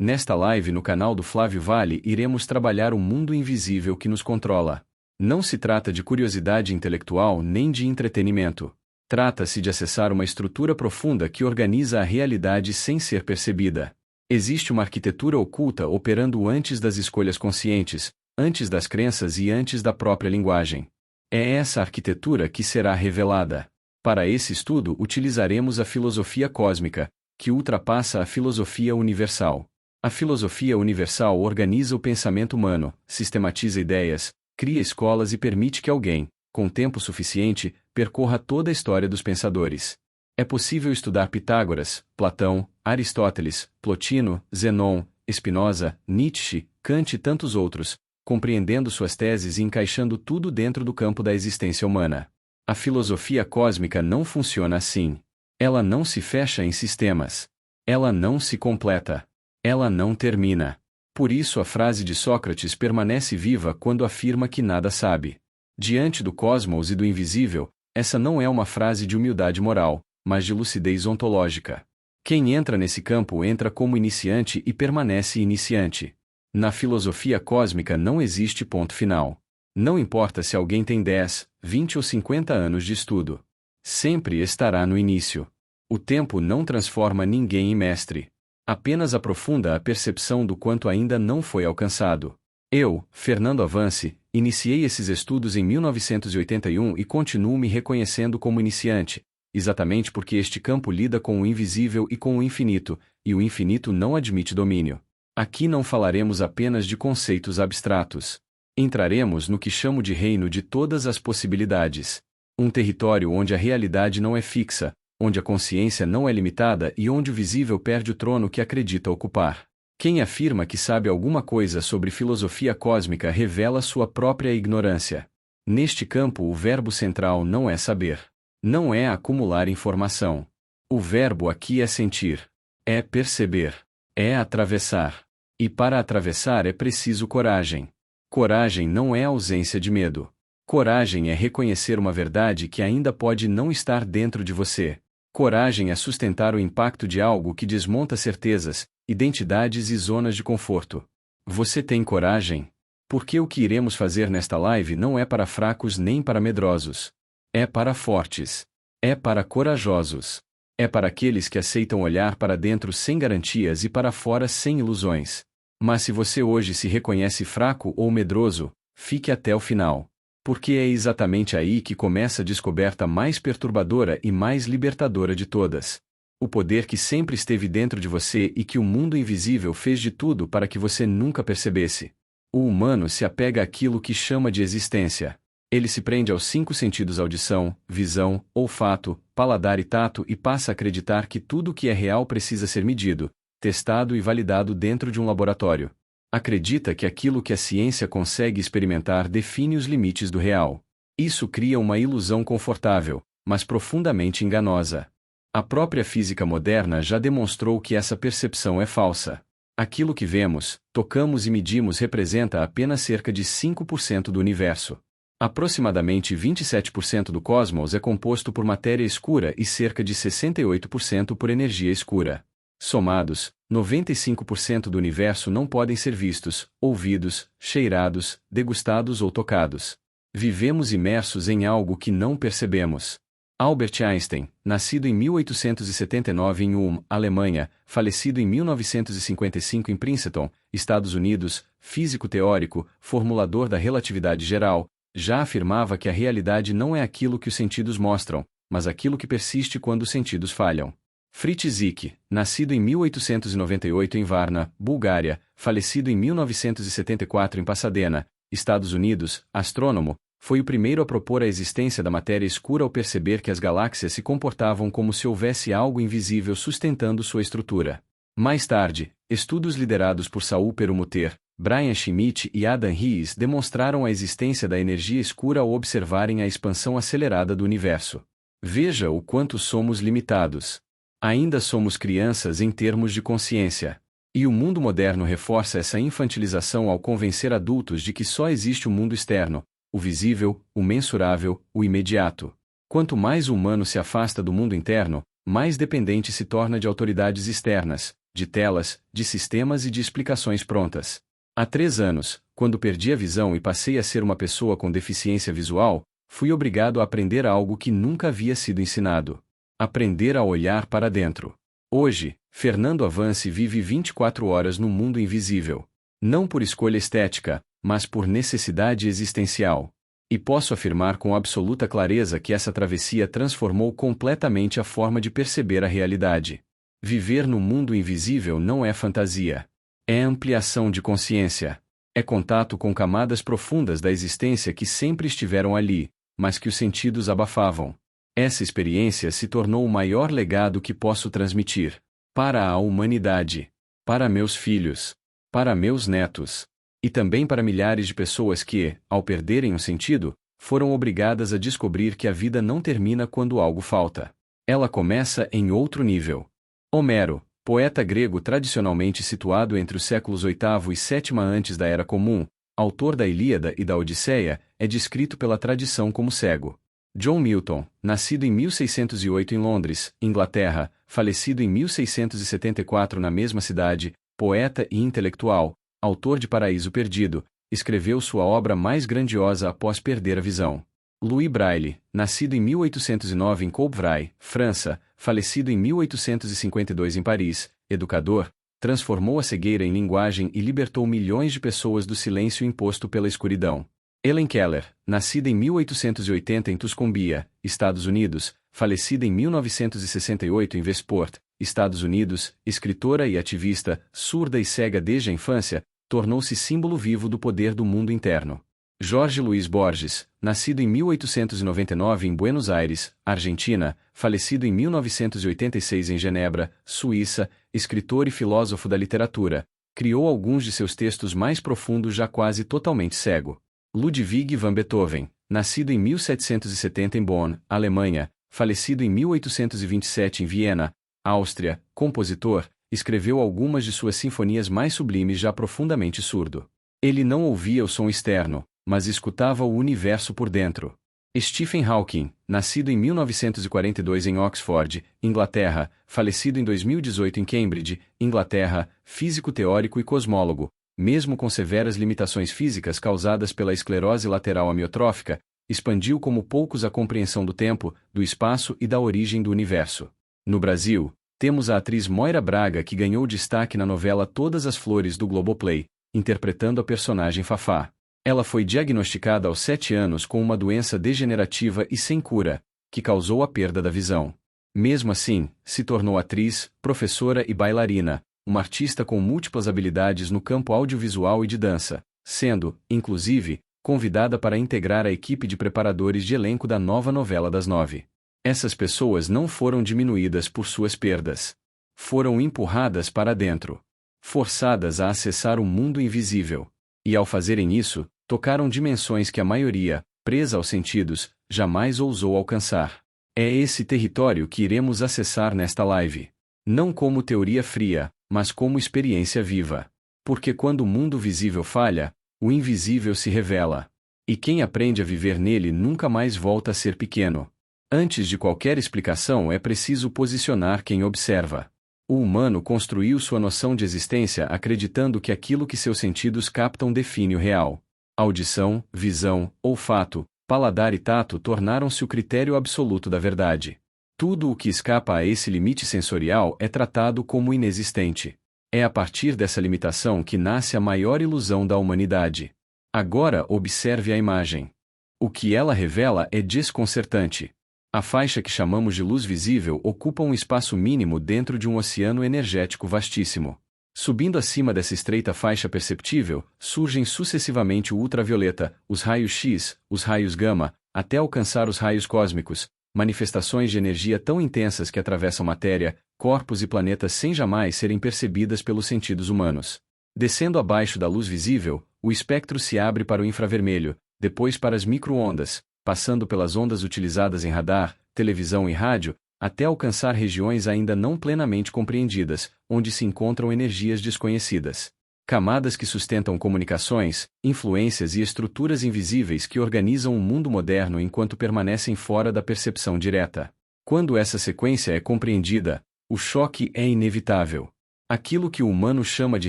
Nesta live no canal do Flávio Vale iremos trabalhar o mundo invisível que nos controla. Não se trata de curiosidade intelectual nem de entretenimento. Trata-se de acessar uma estrutura profunda que organiza a realidade sem ser percebida. Existe uma arquitetura oculta operando antes das escolhas conscientes, antes das crenças e antes da própria linguagem. É essa arquitetura que será revelada. Para esse estudo utilizaremos a filosofia cósmica, que ultrapassa a filosofia universal. A filosofia universal organiza o pensamento humano, sistematiza ideias, cria escolas e permite que alguém, com tempo suficiente, percorra toda a história dos pensadores. É possível estudar Pitágoras, Platão, Aristóteles, Plotino, Zenon, Spinoza, Nietzsche, Kant e tantos outros, compreendendo suas teses e encaixando tudo dentro do campo da existência humana. A filosofia cósmica não funciona assim. Ela não se fecha em sistemas. Ela não se completa. Ela não termina. Por isso a frase de Sócrates permanece viva quando afirma que nada sabe. Diante do cosmos e do invisível, essa não é uma frase de humildade moral, mas de lucidez ontológica. Quem entra nesse campo entra como iniciante e permanece iniciante. Na filosofia cósmica não existe ponto final. Não importa se alguém tem 10, 20 ou 50 anos de estudo. Sempre estará no início. O tempo não transforma ninguém em mestre. Apenas aprofunda a percepção do quanto ainda não foi alcançado. Eu, Fernando Avance, iniciei esses estudos em 1981 e continuo me reconhecendo como iniciante, exatamente porque este campo lida com o invisível e com o infinito, e o infinito não admite domínio. Aqui não falaremos apenas de conceitos abstratos. Entraremos no que chamo de reino de todas as possibilidades. Um território onde a realidade não é fixa, onde a consciência não é limitada e onde o visível perde o trono que acredita ocupar. Quem afirma que sabe alguma coisa sobre filosofia cósmica revela sua própria ignorância. Neste campo o verbo central não é saber. Não é acumular informação. O verbo aqui é sentir. É perceber. É atravessar. E para atravessar é preciso coragem. Coragem não é ausência de medo. Coragem é reconhecer uma verdade que ainda pode não estar dentro de você. Coragem é sustentar o impacto de algo que desmonta certezas, identidades e zonas de conforto. Você tem coragem? Porque o que iremos fazer nesta live não é para fracos nem para medrosos. É para fortes. É para corajosos. É para aqueles que aceitam olhar para dentro sem garantias e para fora sem ilusões. Mas se você hoje se reconhece fraco ou medroso, fique até o final. Porque é exatamente aí que começa a descoberta mais perturbadora e mais libertadora de todas. O poder que sempre esteve dentro de você e que o mundo invisível fez de tudo para que você nunca percebesse. O humano se apega àquilo que chama de existência. Ele se prende aos 5 sentidos: audição, visão, olfato, paladar e tato e passa a acreditar que tudo o que é real precisa ser medido, testado e validado dentro de um laboratório. Acredita que aquilo que a ciência consegue experimentar define os limites do real. Isso cria uma ilusão confortável, mas profundamente enganosa. A própria física moderna já demonstrou que essa percepção é falsa. Aquilo que vemos, tocamos e medimos representa apenas cerca de 5% do universo. Aproximadamente 27% do cosmos é composto por matéria escura e cerca de 68% por energia escura. Somados, 95% do universo não podem ser vistos, ouvidos, cheirados, degustados ou tocados. Vivemos imersos em algo que não percebemos. Albert Einstein, nascido em 1879 em Ulm, Alemanha, falecido em 1955 em Princeton, Estados Unidos, físico teórico, formulador da relatividade geral, já afirmava que a realidade não é aquilo que os sentidos mostram, mas aquilo que persiste quando os sentidos falham. Fritz Zwick, nascido em 1898 em Varna, Bulgária, falecido em 1974 em Pasadena, Estados Unidos, astrônomo, foi o primeiro a propor a existência da matéria escura ao perceber que as galáxias se comportavam como se houvesse algo invisível sustentando sua estrutura. Mais tarde, estudos liderados por Saul Perlmutter, Brian Schmidt e Adam Ries demonstraram a existência da energia escura ao observarem a expansão acelerada do universo. Veja o quanto somos limitados. Ainda somos crianças em termos de consciência. E o mundo moderno reforça essa infantilização ao convencer adultos de que só existe o mundo externo, o visível, o mensurável, o imediato. Quanto mais o humano se afasta do mundo interno, mais dependente se torna de autoridades externas, de telas, de sistemas e de explicações prontas. Há 3 anos, quando perdi a visão e passei a ser uma pessoa com deficiência visual, fui obrigado a aprender algo que nunca havia sido ensinado. Aprender a olhar para dentro. Hoje, Fernando Avance vive 24 horas no mundo invisível. Não por escolha estética, mas por necessidade existencial. E posso afirmar com absoluta clareza que essa travessia transformou completamente a forma de perceber a realidade. Viver no mundo invisível não é fantasia. É ampliação de consciência. É contato com camadas profundas da existência que sempre estiveram ali, mas que os sentidos abafavam. Essa experiência se tornou o maior legado que posso transmitir. Para a humanidade. Para meus filhos. Para meus netos. E também para milhares de pessoas que, ao perderem um sentido, foram obrigadas a descobrir que a vida não termina quando algo falta. Ela começa em outro nível. Homero, poeta grego tradicionalmente situado entre os séculos VIII e VII antes da Era Comum, autor da Ilíada e da Odisseia, é descrito pela tradição como cego. John Milton, nascido em 1608 em Londres, Inglaterra, falecido em 1674 na mesma cidade, poeta e intelectual, autor de Paraíso Perdido, escreveu sua obra mais grandiosa após perder a visão. Louis Braille, nascido em 1809 em Courtrai, França, falecido em 1852 em Paris, educador, transformou a cegueira em linguagem e libertou milhões de pessoas do silêncio imposto pela escuridão. Helen Keller, nascida em 1880 em Tuscumbia, Estados Unidos, falecida em 1968 em Westport, Estados Unidos, escritora e ativista, surda e cega desde a infância, tornou-se símbolo vivo do poder do mundo interno. Jorge Luiz Borges, nascido em 1899 em Buenos Aires, Argentina, falecido em 1986 em Genebra, Suíça, escritor e filósofo da literatura, criou alguns de seus textos mais profundos já quase totalmente cego. Ludwig van Beethoven, nascido em 1770 em Bonn, Alemanha, falecido em 1827 em Viena, Áustria, compositor, escreveu algumas de suas sinfonias mais sublimes já profundamente surdo. Ele não ouvia o som externo, mas escutava o universo por dentro. Stephen Hawking, nascido em 1942 em Oxford, Inglaterra, falecido em 2018 em Cambridge, Inglaterra, físico teórico e cosmólogo, mesmo com severas limitações físicas causadas pela esclerose lateral amiotrófica, expandiu como poucos a compreensão do tempo, do espaço e da origem do universo. No Brasil, temos a atriz Moira Braga que ganhou destaque na novela Todas as Flores do Globoplay, interpretando a personagem Fafá. Ela foi diagnosticada aos 7 anos com uma doença degenerativa e sem cura, que causou a perda da visão. Mesmo assim, se tornou atriz, professora e bailarina, uma artista com múltiplas habilidades no campo audiovisual e de dança, sendo, inclusive, convidada para integrar a equipe de preparadores de elenco da nova novela das 9. Essas pessoas não foram diminuídas por suas perdas. Foram empurradas para dentro. Forçadas a acessar o mundo invisível. E ao fazerem isso, tocaram dimensões que a maioria, presa aos sentidos, jamais ousou alcançar. É esse território que iremos acessar nesta live. Não como teoria fria, mas como experiência viva. Porque quando o mundo visível falha, o invisível se revela. E quem aprende a viver nele nunca mais volta a ser pequeno. Antes de qualquer explicação é preciso posicionar quem observa. O humano construiu sua noção de existência acreditando que aquilo que seus sentidos captam define o real. Audição, visão, olfato, paladar e tato tornaram-se o critério absoluto da verdade. Tudo o que escapa a esse limite sensorial é tratado como inexistente. É a partir dessa limitação que nasce a maior ilusão da humanidade. Agora observe a imagem. O que ela revela é desconcertante. A faixa que chamamos de luz visível ocupa um espaço mínimo dentro de um oceano energético vastíssimo. Subindo acima dessa estreita faixa perceptível, surgem sucessivamente o ultravioleta, os raios X, os raios gama, até alcançar os raios cósmicos, manifestações de energia tão intensas que atravessam matéria, corpos e planetas sem jamais serem percebidas pelos sentidos humanos. Descendo abaixo da luz visível, o espectro se abre para o infravermelho, depois para as micro-ondas, passando pelas ondas utilizadas em radar, televisão e rádio, até alcançar regiões ainda não plenamente compreendidas, onde se encontram energias desconhecidas. Camadas que sustentam comunicações, influências e estruturas invisíveis que organizam o mundo moderno enquanto permanecem fora da percepção direta. Quando essa sequência é compreendida, o choque é inevitável. Aquilo que o humano chama de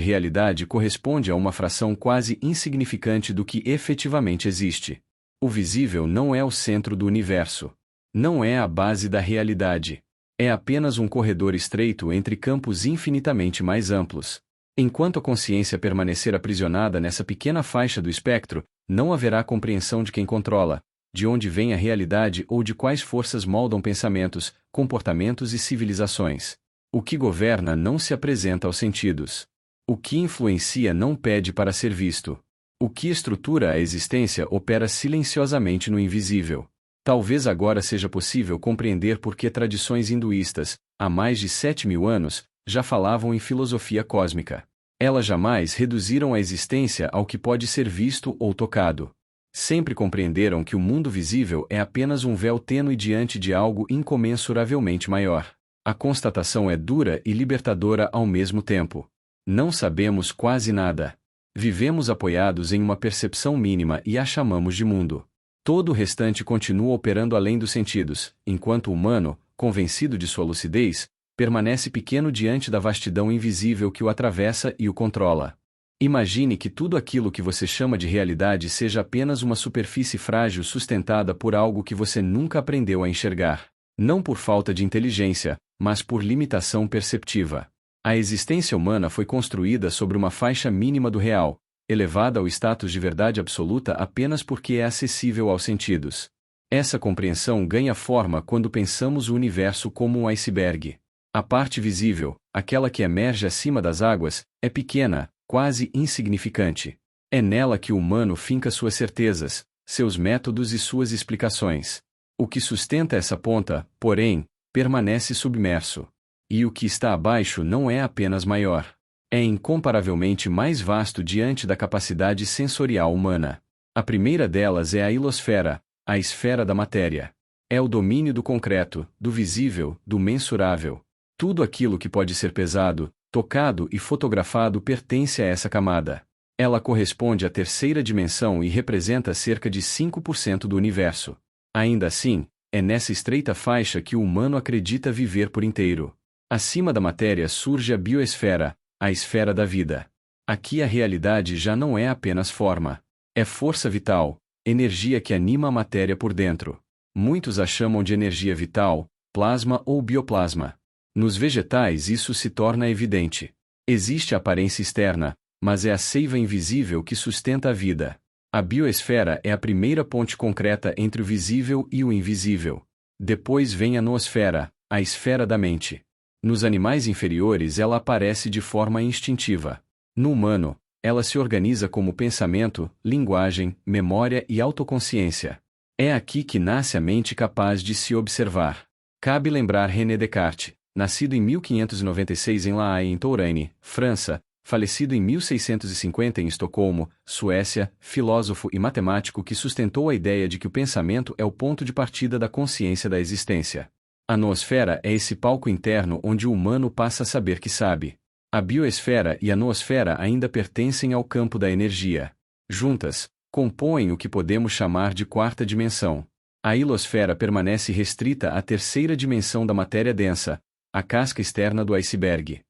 realidade corresponde a uma fração quase insignificante do que efetivamente existe. O visível não é o centro do universo. Não é a base da realidade. É apenas um corredor estreito entre campos infinitamente mais amplos. Enquanto a consciência permanecer aprisionada nessa pequena faixa do espectro, não haverá compreensão de quem controla, de onde vem a realidade ou de quais forças moldam pensamentos, comportamentos e civilizações. O que governa não se apresenta aos sentidos. O que influencia não pede para ser visto. O que estrutura a existência opera silenciosamente no invisível. Talvez agora seja possível compreender por que tradições hinduístas, há mais de 7.000 anos, já falavam em filosofia cósmica. Elas jamais reduziram a existência ao que pode ser visto ou tocado. Sempre compreenderam que o mundo visível é apenas um véu tênue diante de algo incomensuravelmente maior. A constatação é dura e libertadora ao mesmo tempo. Não sabemos quase nada. Vivemos apoiados em uma percepção mínima e a chamamos de mundo. Todo o restante continua operando além dos sentidos, enquanto o humano, convencido de sua lucidez, permanece pequeno diante da vastidão invisível que o atravessa e o controla. Imagine que tudo aquilo que você chama de realidade seja apenas uma superfície frágil sustentada por algo que você nunca aprendeu a enxergar. Não por falta de inteligência, mas por limitação perceptiva. A existência humana foi construída sobre uma faixa mínima do real, elevada ao status de verdade absoluta apenas porque é acessível aos sentidos. Essa compreensão ganha forma quando pensamos o universo como um iceberg. A parte visível, aquela que emerge acima das águas, é pequena, quase insignificante. É nela que o humano finca suas certezas, seus métodos e suas explicações. O que sustenta essa ponta, porém, permanece submerso. E o que está abaixo não é apenas maior. É incomparavelmente mais vasto diante da capacidade sensorial humana. A primeira delas é a ilosfera, a esfera da matéria. É o domínio do concreto, do visível, do mensurável. Tudo aquilo que pode ser pesado, tocado e fotografado pertence a essa camada. Ela corresponde à terceira dimensão e representa cerca de 5% do universo. Ainda assim, é nessa estreita faixa que o humano acredita viver por inteiro. Acima da matéria surge a biosfera, a esfera da vida. Aqui a realidade já não é apenas forma. É força vital, energia que anima a matéria por dentro. Muitos a chamam de energia vital, plasma ou bioplasma. Nos vegetais isso se torna evidente. Existe a aparência externa, mas é a seiva invisível que sustenta a vida. A biosfera é a primeira ponte concreta entre o visível e o invisível. Depois vem a noosfera, a esfera da mente. Nos animais inferiores ela aparece de forma instintiva. No humano, ela se organiza como pensamento, linguagem, memória e autoconsciência. É aqui que nasce a mente capaz de se observar. Cabe lembrar René Descartes, nascido em 1596 em La Haye em Touraine, França, falecido em 1650 em Estocolmo, Suécia, filósofo e matemático que sustentou a ideia de que o pensamento é o ponto de partida da consciência da existência. A noosfera é esse palco interno onde o humano passa a saber que sabe. A biosfera e a noosfera ainda pertencem ao campo da energia. Juntas, compõem o que podemos chamar de quarta dimensão. A ilosfera permanece restrita à terceira dimensão da matéria densa, a casca externa do iceberg.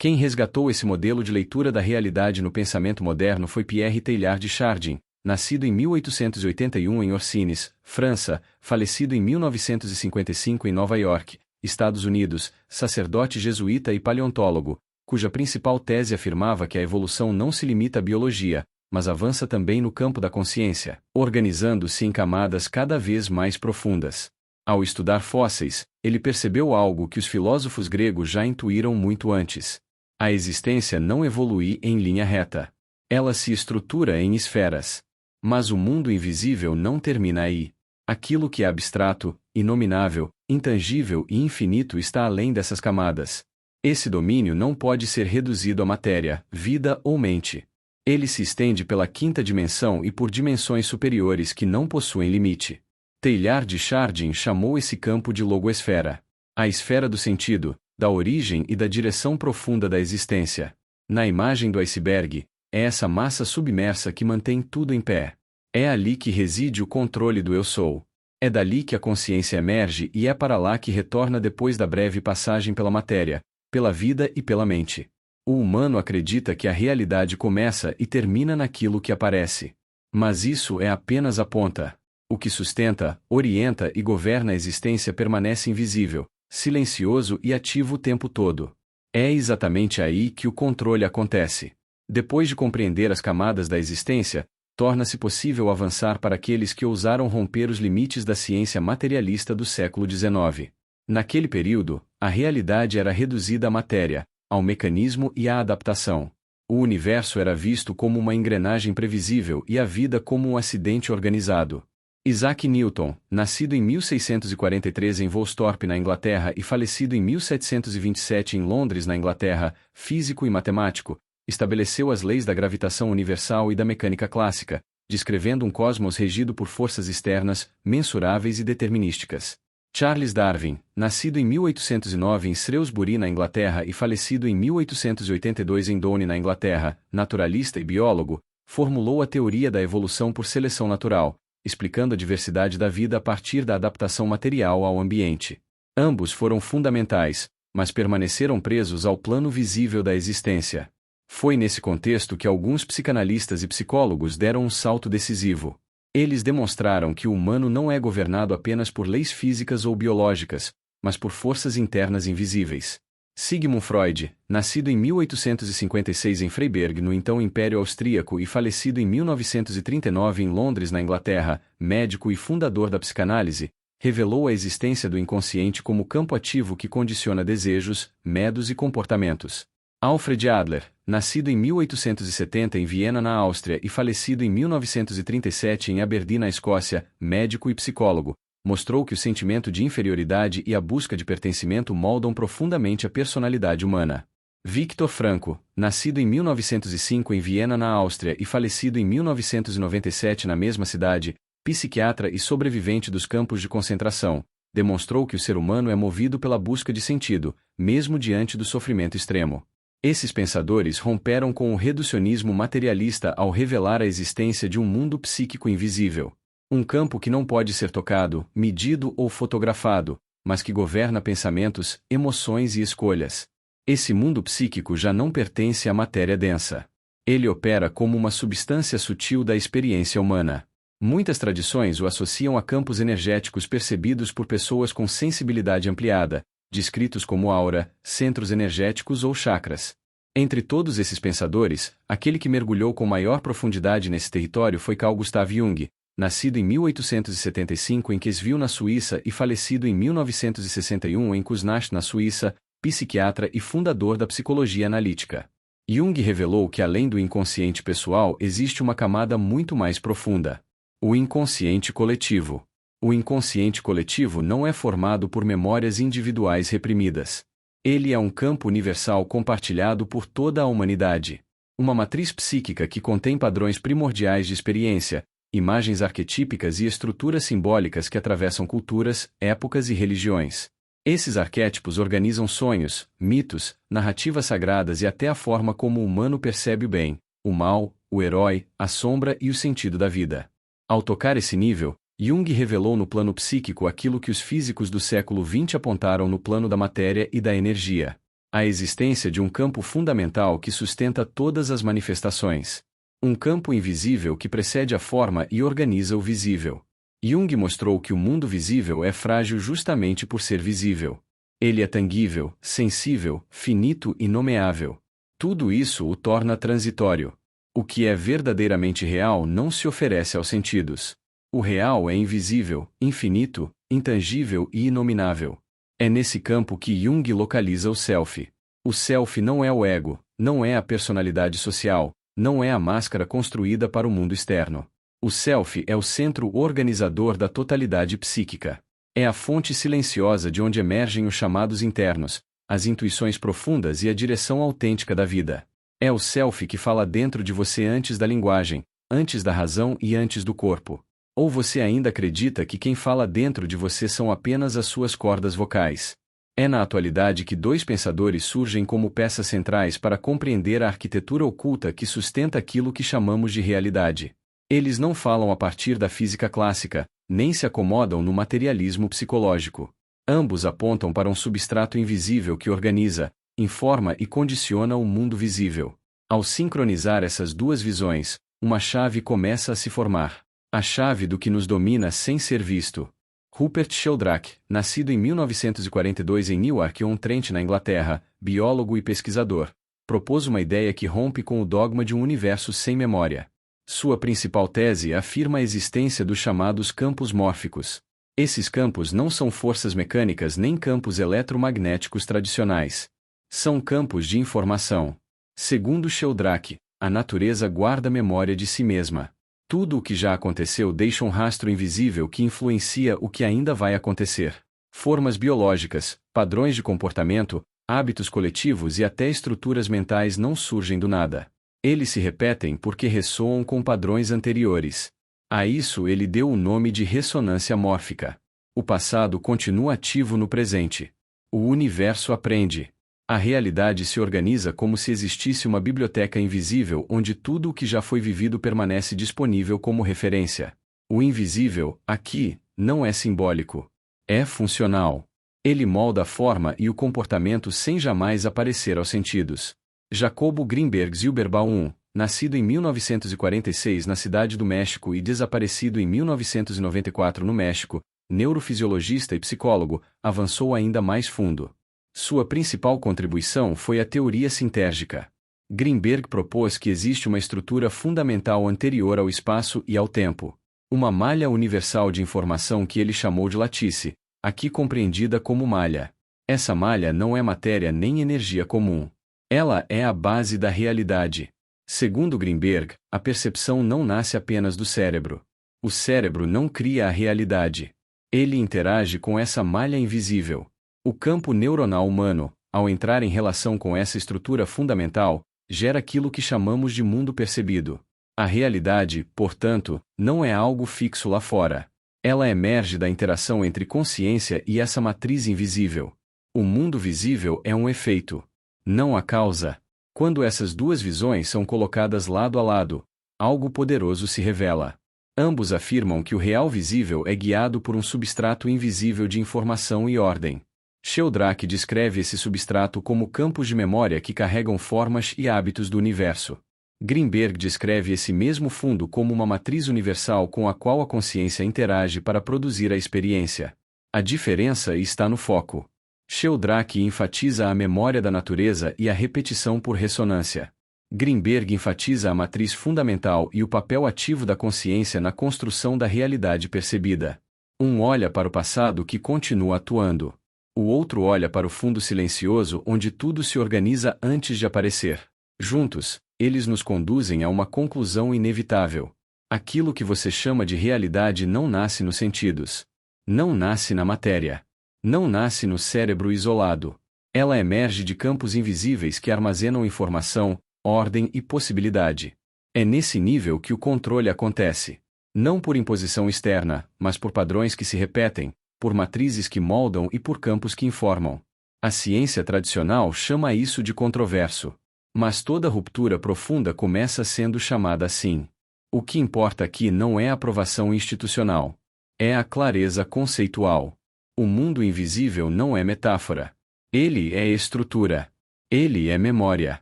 Quem resgatou esse modelo de leitura da realidade no pensamento moderno foi Pierre Teilhard de Chardin, nascido em 1881 em Orsines, França, falecido em 1955 em Nova York, Estados Unidos, sacerdote jesuíta e paleontólogo, cuja principal tese afirmava que a evolução não se limita à biologia, mas avança também no campo da consciência, organizando-se em camadas cada vez mais profundas. Ao estudar fósseis, ele percebeu algo que os filósofos gregos já intuíram muito antes. A existência não evolui em linha reta. Ela se estrutura em esferas. Mas o mundo invisível não termina aí. Aquilo que é abstrato, inominável, intangível e infinito está além dessas camadas. Esse domínio não pode ser reduzido à matéria, vida ou mente. Ele se estende pela quinta dimensão e por dimensões superiores que não possuem limite. Teilhard de Chardin chamou esse campo de logosfera. A esfera do sentido, da origem e da direção profunda da existência. Na imagem do iceberg, é essa massa submersa que mantém tudo em pé. É ali que reside o controle do eu sou. É dali que a consciência emerge e é para lá que retorna depois da breve passagem pela matéria, pela vida e pela mente. O humano acredita que a realidade começa e termina naquilo que aparece. Mas isso é apenas a ponta. O que sustenta, orienta e governa a existência permanece invisível, silencioso e ativo o tempo todo. É exatamente aí que o controle acontece. Depois de compreender as camadas da existência, torna-se possível avançar para aqueles que ousaram romper os limites da ciência materialista do século XIX. Naquele período, a realidade era reduzida à matéria, ao mecanismo e à adaptação. O universo era visto como uma engrenagem previsível e a vida como um acidente organizado. Isaac Newton, nascido em 1643 em Woolsthorpe, na Inglaterra, e falecido em 1727 em Londres, na Inglaterra, físico e matemático, estabeleceu as leis da gravitação universal e da mecânica clássica, descrevendo um cosmos regido por forças externas, mensuráveis e determinísticas. Charles Darwin, nascido em 1809 em Shrewsbury, na Inglaterra, e falecido em 1882 em Doune, na Inglaterra, naturalista e biólogo, formulou a teoria da evolução por seleção natural, explicando a diversidade da vida a partir da adaptação material ao ambiente. Ambos foram fundamentais, mas permaneceram presos ao plano visível da existência. Foi nesse contexto que alguns psicanalistas e psicólogos deram um salto decisivo. Eles demonstraram que o humano não é governado apenas por leis físicas ou biológicas, mas por forças internas invisíveis. Sigmund Freud, nascido em 1856 em Freiberg, no então Império Austríaco, e falecido em 1939 em Londres, na Inglaterra, médico e fundador da psicanálise, revelou a existência do inconsciente como campo ativo que condiciona desejos, medos e comportamentos. Alfred Adler, nascido em 1870 em Viena, na Áustria, e falecido em 1937 em Aberdeen, na Escócia, médico e psicólogo, mostrou que o sentimento de inferioridade e a busca de pertencimento moldam profundamente a personalidade humana. Viktor Frankl, nascido em 1905 em Viena, na Áustria, e falecido em 1997 na mesma cidade, psiquiatra e sobrevivente dos campos de concentração, demonstrou que o ser humano é movido pela busca de sentido, mesmo diante do sofrimento extremo. Esses pensadores romperam com o reducionismo materialista ao revelar a existência de um mundo psíquico invisível. Um campo que não pode ser tocado, medido ou fotografado, mas que governa pensamentos, emoções e escolhas. Esse mundo psíquico já não pertence à matéria densa. Ele opera como uma substância sutil da experiência humana. Muitas tradições o associam a campos energéticos percebidos por pessoas com sensibilidade ampliada, descritos como aura, centros energéticos ou chakras. Entre todos esses pensadores, aquele que mergulhou com maior profundidade nesse território foi Carl Gustav Jung, nascido em 1875 em Queensville, na Suíça, e falecido em 1961 em Kuznach, na Suíça, psiquiatra e fundador da psicologia analítica. Jung revelou que além do inconsciente pessoal existe uma camada muito mais profunda: o inconsciente coletivo. O inconsciente coletivo não é formado por memórias individuais reprimidas. Ele é um campo universal compartilhado por toda a humanidade. Uma matriz psíquica que contém padrões primordiais de experiência, imagens arquetípicas e estruturas simbólicas que atravessam culturas, épocas e religiões. Esses arquétipos organizam sonhos, mitos, narrativas sagradas e até a forma como o humano percebe o bem, o mal, o herói, a sombra e o sentido da vida. Ao tocar esse nível, Jung revelou no plano psíquico aquilo que os físicos do século XX apontaram no plano da matéria e da energia: a existência de um campo fundamental que sustenta todas as manifestações. Um campo invisível que precede a forma e organiza o visível. Jung mostrou que o mundo visível é frágil justamente por ser visível. Ele é tangível, sensível, finito e nomeável. Tudo isso o torna transitório. O que é verdadeiramente real não se oferece aos sentidos. O real é invisível, infinito, intangível e inominável. É nesse campo que Jung localiza o self. O self não é o ego, não é a personalidade social, não é a máscara construída para o mundo externo. O self é o centro organizador da totalidade psíquica. É a fonte silenciosa de onde emergem os chamados internos, as intuições profundas e a direção autêntica da vida. É o self que fala dentro de você antes da linguagem, antes da razão e antes do corpo. Ou você ainda acredita que quem fala dentro de você são apenas as suas cordas vocais? É na atualidade que dois pensadores surgem como peças centrais para compreender a arquitetura oculta que sustenta aquilo que chamamos de realidade. Eles não falam a partir da física clássica, nem se acomodam no materialismo psicológico. Ambos apontam para um substrato invisível que organiza, informa e condiciona o mundo visível. Ao sincronizar essas duas visões, uma chave começa a se formar. A chave do que nos domina sem ser visto. Rupert Sheldrake, nascido em 1942 em Newark-on-Trent, na Inglaterra, biólogo e pesquisador, propôs uma ideia que rompe com o dogma de um universo sem memória. Sua principal tese afirma a existência dos chamados campos mórficos. Esses campos não são forças mecânicas nem campos eletromagnéticos tradicionais. São campos de informação. Segundo Sheldrake, a natureza guarda memória de si mesma. Tudo o que já aconteceu deixa um rastro invisível que influencia o que ainda vai acontecer. Formas biológicas, padrões de comportamento, hábitos coletivos e até estruturas mentais não surgem do nada. Eles se repetem porque ressoam com padrões anteriores. A isso ele deu o nome de ressonância mórfica. O passado continua ativo no presente. O universo aprende. A realidade se organiza como se existisse uma biblioteca invisível onde tudo o que já foi vivido permanece disponível como referência. O invisível, aqui, não é simbólico. É funcional. Ele molda a forma e o comportamento sem jamais aparecer aos sentidos. Jacobo Greenberg Zilberbaum, nascido em 1946 na Cidade do México e desaparecido em 1994 no México, neurofisiologista e psicólogo, avançou ainda mais fundo. Sua principal contribuição foi a teoria sintérgica. Greenberg propôs que existe uma estrutura fundamental anterior ao espaço e ao tempo. Uma malha universal de informação que ele chamou de lattice, aqui compreendida como malha. Essa malha não é matéria nem energia comum. Ela é a base da realidade. Segundo Greenberg, a percepção não nasce apenas do cérebro. O cérebro não cria a realidade. Ele interage com essa malha invisível. O campo neuronal humano, ao entrar em relação com essa estrutura fundamental, gera aquilo que chamamos de mundo percebido. A realidade, portanto, não é algo fixo lá fora. Ela emerge da interação entre consciência e essa matriz invisível. O mundo visível é um efeito, não a causa. Quando essas duas visões são colocadas lado a lado, algo poderoso se revela. Ambos afirmam que o real visível é guiado por um substrato invisível de informação e ordem. Sheldrake descreve esse substrato como campos de memória que carregam formas e hábitos do universo. Greenberg descreve esse mesmo fundo como uma matriz universal com a qual a consciência interage para produzir a experiência. A diferença está no foco. Sheldrake enfatiza a memória da natureza e a repetição por ressonância. Greenberg enfatiza a matriz fundamental e o papel ativo da consciência na construção da realidade percebida. Um olha para o passado que continua atuando. O outro olha para o fundo silencioso onde tudo se organiza antes de aparecer. Juntos, eles nos conduzem a uma conclusão inevitável. Aquilo que você chama de realidade não nasce nos sentidos. Não nasce na matéria. Não nasce no cérebro isolado. Ela emerge de campos invisíveis que armazenam informação, ordem e possibilidade. É nesse nível que o controle acontece. Não por imposição externa, mas por padrões que se repetem, por matrizes que moldam e por campos que informam. A ciência tradicional chama isso de controverso. Mas toda ruptura profunda começa sendo chamada assim. O que importa aqui não é a aprovação institucional. É a clareza conceitual. O mundo invisível não é metáfora. Ele é estrutura. Ele é memória.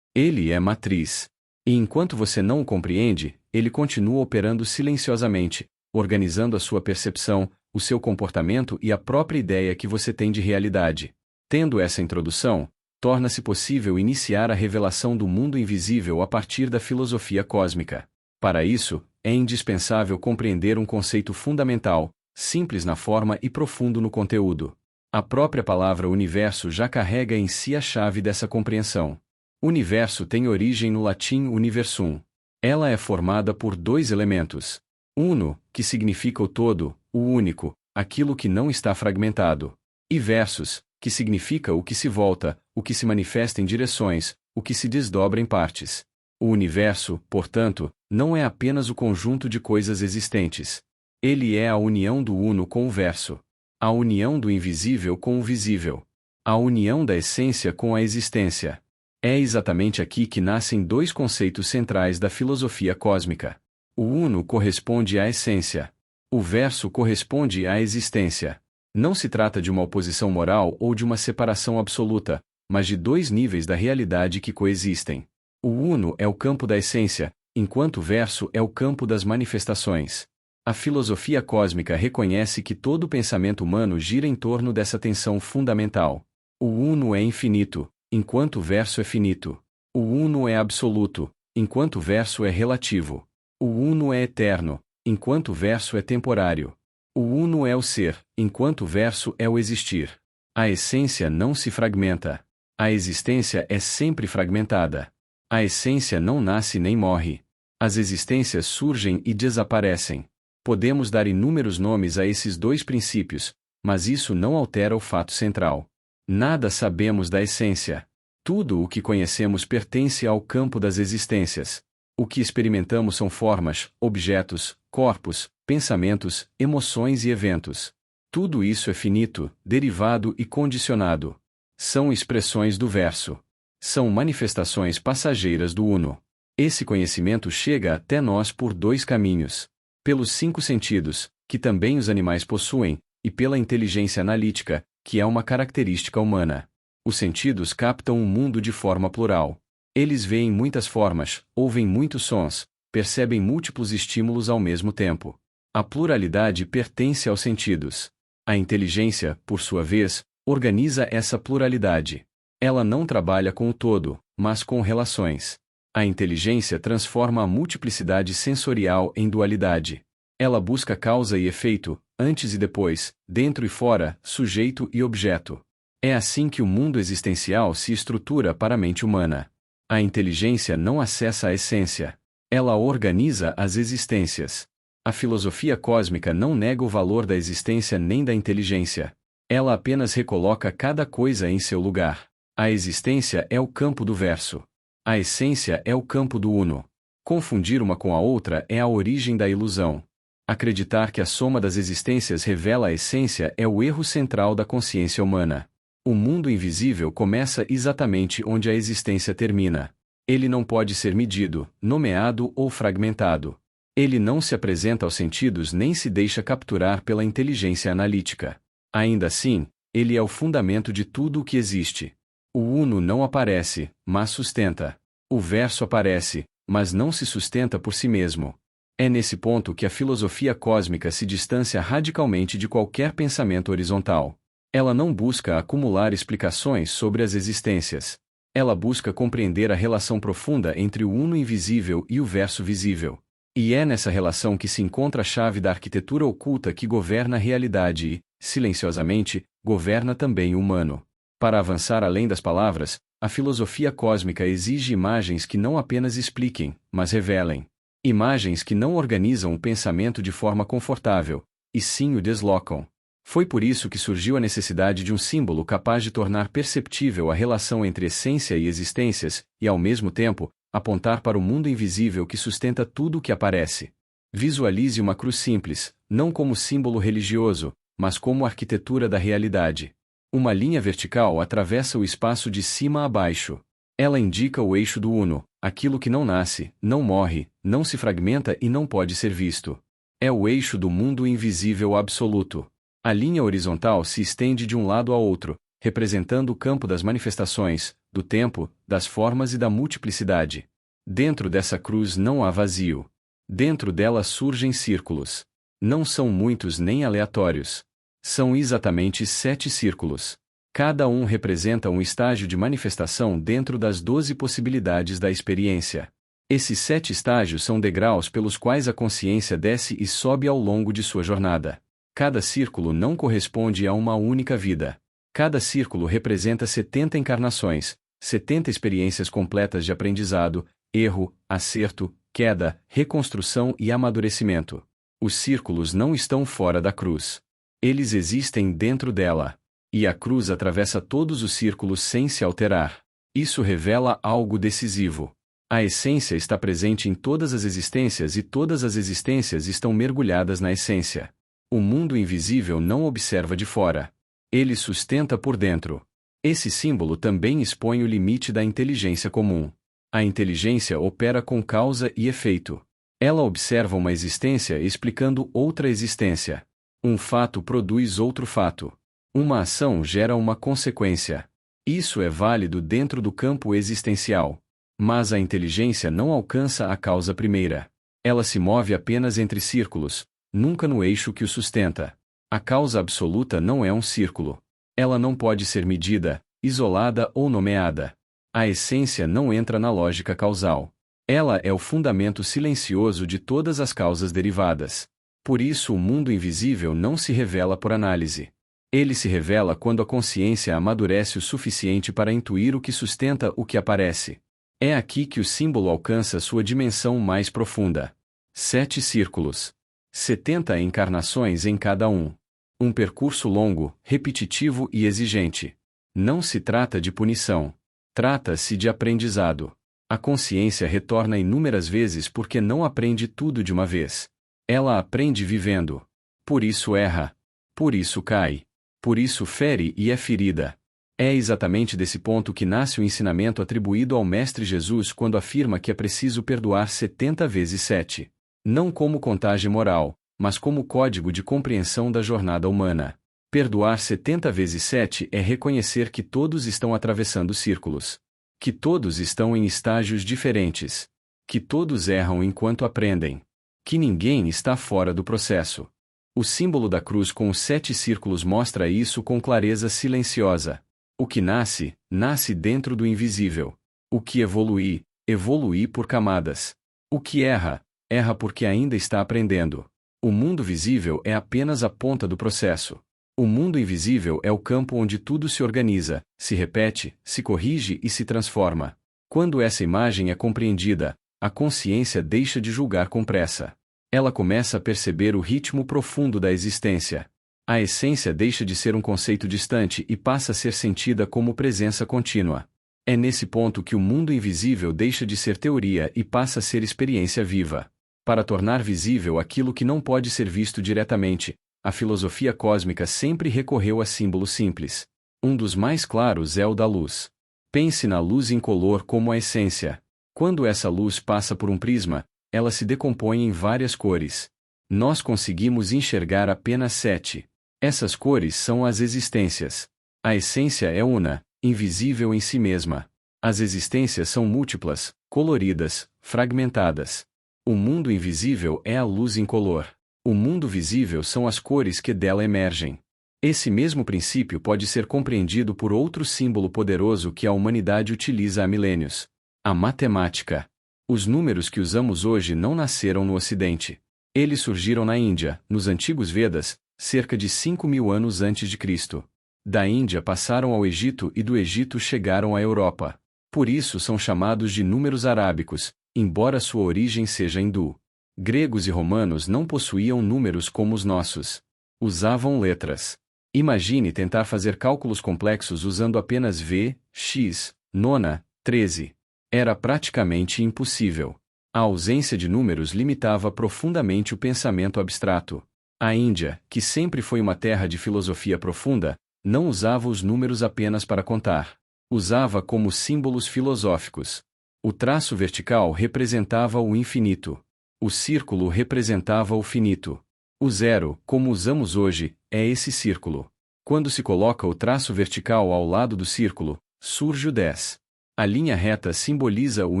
Ele é matriz. E enquanto você não o compreende, ele continua operando silenciosamente, organizando a sua percepção, o seu comportamento e a própria ideia que você tem de realidade. Tendo essa introdução, torna-se possível iniciar a revelação do mundo invisível a partir da filosofia cósmica. Para isso, é indispensável compreender um conceito fundamental, simples na forma e profundo no conteúdo. A própria palavra universo já carrega em si a chave dessa compreensão. Universo tem origem no latim universum. Ela é formada por dois elementos. Uno, que significa o todo, o único, aquilo que não está fragmentado. E versus, que significa o que se volta, o que se manifesta em direções, o que se desdobra em partes. O universo, portanto, não é apenas o conjunto de coisas existentes. Ele é a união do uno com o verso. A união do invisível com o visível. A união da essência com a existência. É exatamente aqui que nascem dois conceitos centrais da filosofia cósmica. O uno corresponde à essência. O verso corresponde à existência. Não se trata de uma oposição moral ou de uma separação absoluta, mas de dois níveis da realidade que coexistem. O uno é o campo da essência, enquanto o verso é o campo das manifestações. A filosofia cósmica reconhece que todo o pensamento humano gira em torno dessa tensão fundamental. O uno é infinito, enquanto o verso é finito. O uno é absoluto, enquanto o verso é relativo. O uno é eterno, enquanto o verso é temporário. O uno é o ser, enquanto o verso é o existir. A essência não se fragmenta. A existência é sempre fragmentada. A essência não nasce nem morre. As existências surgem e desaparecem. Podemos dar inúmeros nomes a esses dois princípios, mas isso não altera o fato central. Nada sabemos da essência. Tudo o que conhecemos pertence ao campo das existências. O que experimentamos são formas, objetos, corpos, pensamentos, emoções e eventos. Tudo isso é finito, derivado e condicionado. São expressões do verso. São manifestações passageiras do uno. Esse conhecimento chega até nós por dois caminhos. Pelos 5 sentidos, que também os animais possuem, e pela inteligência analítica, que é uma característica humana. Os sentidos captam o mundo de forma plural. Eles veem muitas formas, ouvem muitos sons, percebem múltiplos estímulos ao mesmo tempo. A pluralidade pertence aos sentidos. A inteligência, por sua vez, organiza essa pluralidade. Ela não trabalha com o todo, mas com relações. A inteligência transforma a multiplicidade sensorial em dualidade. Ela busca causa e efeito, antes e depois, dentro e fora, sujeito e objeto. É assim que o mundo existencial se estrutura para a mente humana. A inteligência não acessa a essência. Ela organiza as existências. A filosofia cósmica não nega o valor da existência nem da inteligência. Ela apenas recoloca cada coisa em seu lugar. A existência é o campo do verso. A essência é o campo do uno. Confundir uma com a outra é a origem da ilusão. Acreditar que a soma das existências revela a essência é o erro central da consciência humana. O mundo invisível começa exatamente onde a existência termina. Ele não pode ser medido, nomeado ou fragmentado. Ele não se apresenta aos sentidos nem se deixa capturar pela inteligência analítica. Ainda assim, ele é o fundamento de tudo o que existe. O uno não aparece, mas sustenta. O verso aparece, mas não se sustenta por si mesmo. É nesse ponto que a filosofia cósmica se distancia radicalmente de qualquer pensamento horizontal. Ela não busca acumular explicações sobre as existências. Ela busca compreender a relação profunda entre o uno invisível e o verso visível. E é nessa relação que se encontra a chave da arquitetura oculta que governa a realidade e, silenciosamente, governa também o humano. Para avançar além das palavras, a filosofia cósmica exige imagens que não apenas expliquem, mas revelem. Imagens que não organizam o pensamento de forma confortável, e sim o deslocam. Foi por isso que surgiu a necessidade de um símbolo capaz de tornar perceptível a relação entre essência e existências, e ao mesmo tempo, apontar para o mundo invisível que sustenta tudo o que aparece. Visualize uma cruz simples, não como símbolo religioso, mas como arquitetura da realidade. Uma linha vertical atravessa o espaço de cima a baixo. Ela indica o eixo do uno, aquilo que não nasce, não morre, não se fragmenta e não pode ser visto. É o eixo do mundo invisível absoluto. A linha horizontal se estende de um lado a outro, representando o campo das manifestações, do tempo, das formas e da multiplicidade. Dentro dessa cruz não há vazio. Dentro dela surgem círculos. Não são muitos nem aleatórios. São exatamente 7 círculos. Cada um representa um estágio de manifestação dentro das 12 possibilidades da experiência. Esses 7 estágios são degraus pelos quais a consciência desce e sobe ao longo de sua jornada. Cada círculo não corresponde a uma única vida. Cada círculo representa 70 encarnações, 70 experiências completas de aprendizado, erro, acerto, queda, reconstrução e amadurecimento. Os círculos não estão fora da cruz. Eles existem dentro dela. E a cruz atravessa todos os círculos sem se alterar. Isso revela algo decisivo. A essência está presente em todas as existências e todas as existências estão mergulhadas na essência. O mundo invisível não observa de fora. Ele sustenta por dentro. Esse símbolo também expõe o limite da inteligência comum. A inteligência opera com causa e efeito. Ela observa uma existência explicando outra existência. Um fato produz outro fato. Uma ação gera uma consequência. Isso é válido dentro do campo existencial. Mas a inteligência não alcança a causa primeira. Ela se move apenas entre círculos, nunca no eixo que o sustenta. A causa absoluta não é um círculo. Ela não pode ser medida, isolada ou nomeada. A essência não entra na lógica causal. Ela é o fundamento silencioso de todas as causas derivadas. Por isso o mundo invisível não se revela por análise. Ele se revela quando a consciência amadurece o suficiente para intuir o que sustenta o que aparece. É aqui que o símbolo alcança sua dimensão mais profunda. 7 círculos. 70 encarnações em cada um. Um percurso longo, repetitivo e exigente. Não se trata de punição. Trata-se de aprendizado. A consciência retorna inúmeras vezes porque não aprende tudo de uma vez. Ela aprende vivendo. Por isso erra. Por isso cai. Por isso fere e é ferida. É exatamente desse ponto que nasce o ensinamento atribuído ao Mestre Jesus quando afirma que é preciso perdoar 70 vezes 7. Não como contagem moral, mas como código de compreensão da jornada humana. Perdoar 70 vezes 7 é reconhecer que todos estão atravessando círculos. Que todos estão em estágios diferentes. Que todos erram enquanto aprendem. Que ninguém está fora do processo. O símbolo da cruz com os 7 círculos mostra isso com clareza silenciosa. O que nasce, nasce dentro do invisível. O que evolui, evolui por camadas. O que erra, erra porque ainda está aprendendo. O mundo visível é apenas a ponta do processo. O mundo invisível é o campo onde tudo se organiza, se repete, se corrige e se transforma. Quando essa imagem é compreendida, a consciência deixa de julgar com pressa. Ela começa a perceber o ritmo profundo da existência. A essência deixa de ser um conceito distante e passa a ser sentida como presença contínua. É nesse ponto que o mundo invisível deixa de ser teoria e passa a ser experiência viva. Para tornar visível aquilo que não pode ser visto diretamente, a filosofia cósmica sempre recorreu a símbolos simples. Um dos mais claros é o da luz. Pense na luz incolor como a essência. Quando essa luz passa por um prisma, ela se decompõe em várias cores. Nós conseguimos enxergar apenas 7. Essas cores são as existências. A essência é una, invisível em si mesma. As existências são múltiplas, coloridas, fragmentadas. O mundo invisível é a luz incolor. O mundo visível são as cores que dela emergem. Esse mesmo princípio pode ser compreendido por outro símbolo poderoso que a humanidade utiliza há milênios: a matemática. Os números que usamos hoje não nasceram no Ocidente. Eles surgiram na Índia, nos antigos Vedas, cerca de 5.000 anos antes de Cristo. Da Índia passaram ao Egito e do Egito chegaram à Europa. Por isso são chamados de números arábicos, embora sua origem seja hindu. Gregos e romanos não possuíam números como os nossos. Usavam letras. Imagine tentar fazer cálculos complexos usando apenas V, X, nona, 13. Era praticamente impossível. A ausência de números limitava profundamente o pensamento abstrato. A Índia, que sempre foi uma terra de filosofia profunda, não usava os números apenas para contar. Usava como símbolos filosóficos. O traço vertical representava o infinito. O círculo representava o finito. O zero, como usamos hoje, é esse círculo. Quando se coloca o traço vertical ao lado do círculo, surge o 10. A linha reta simboliza o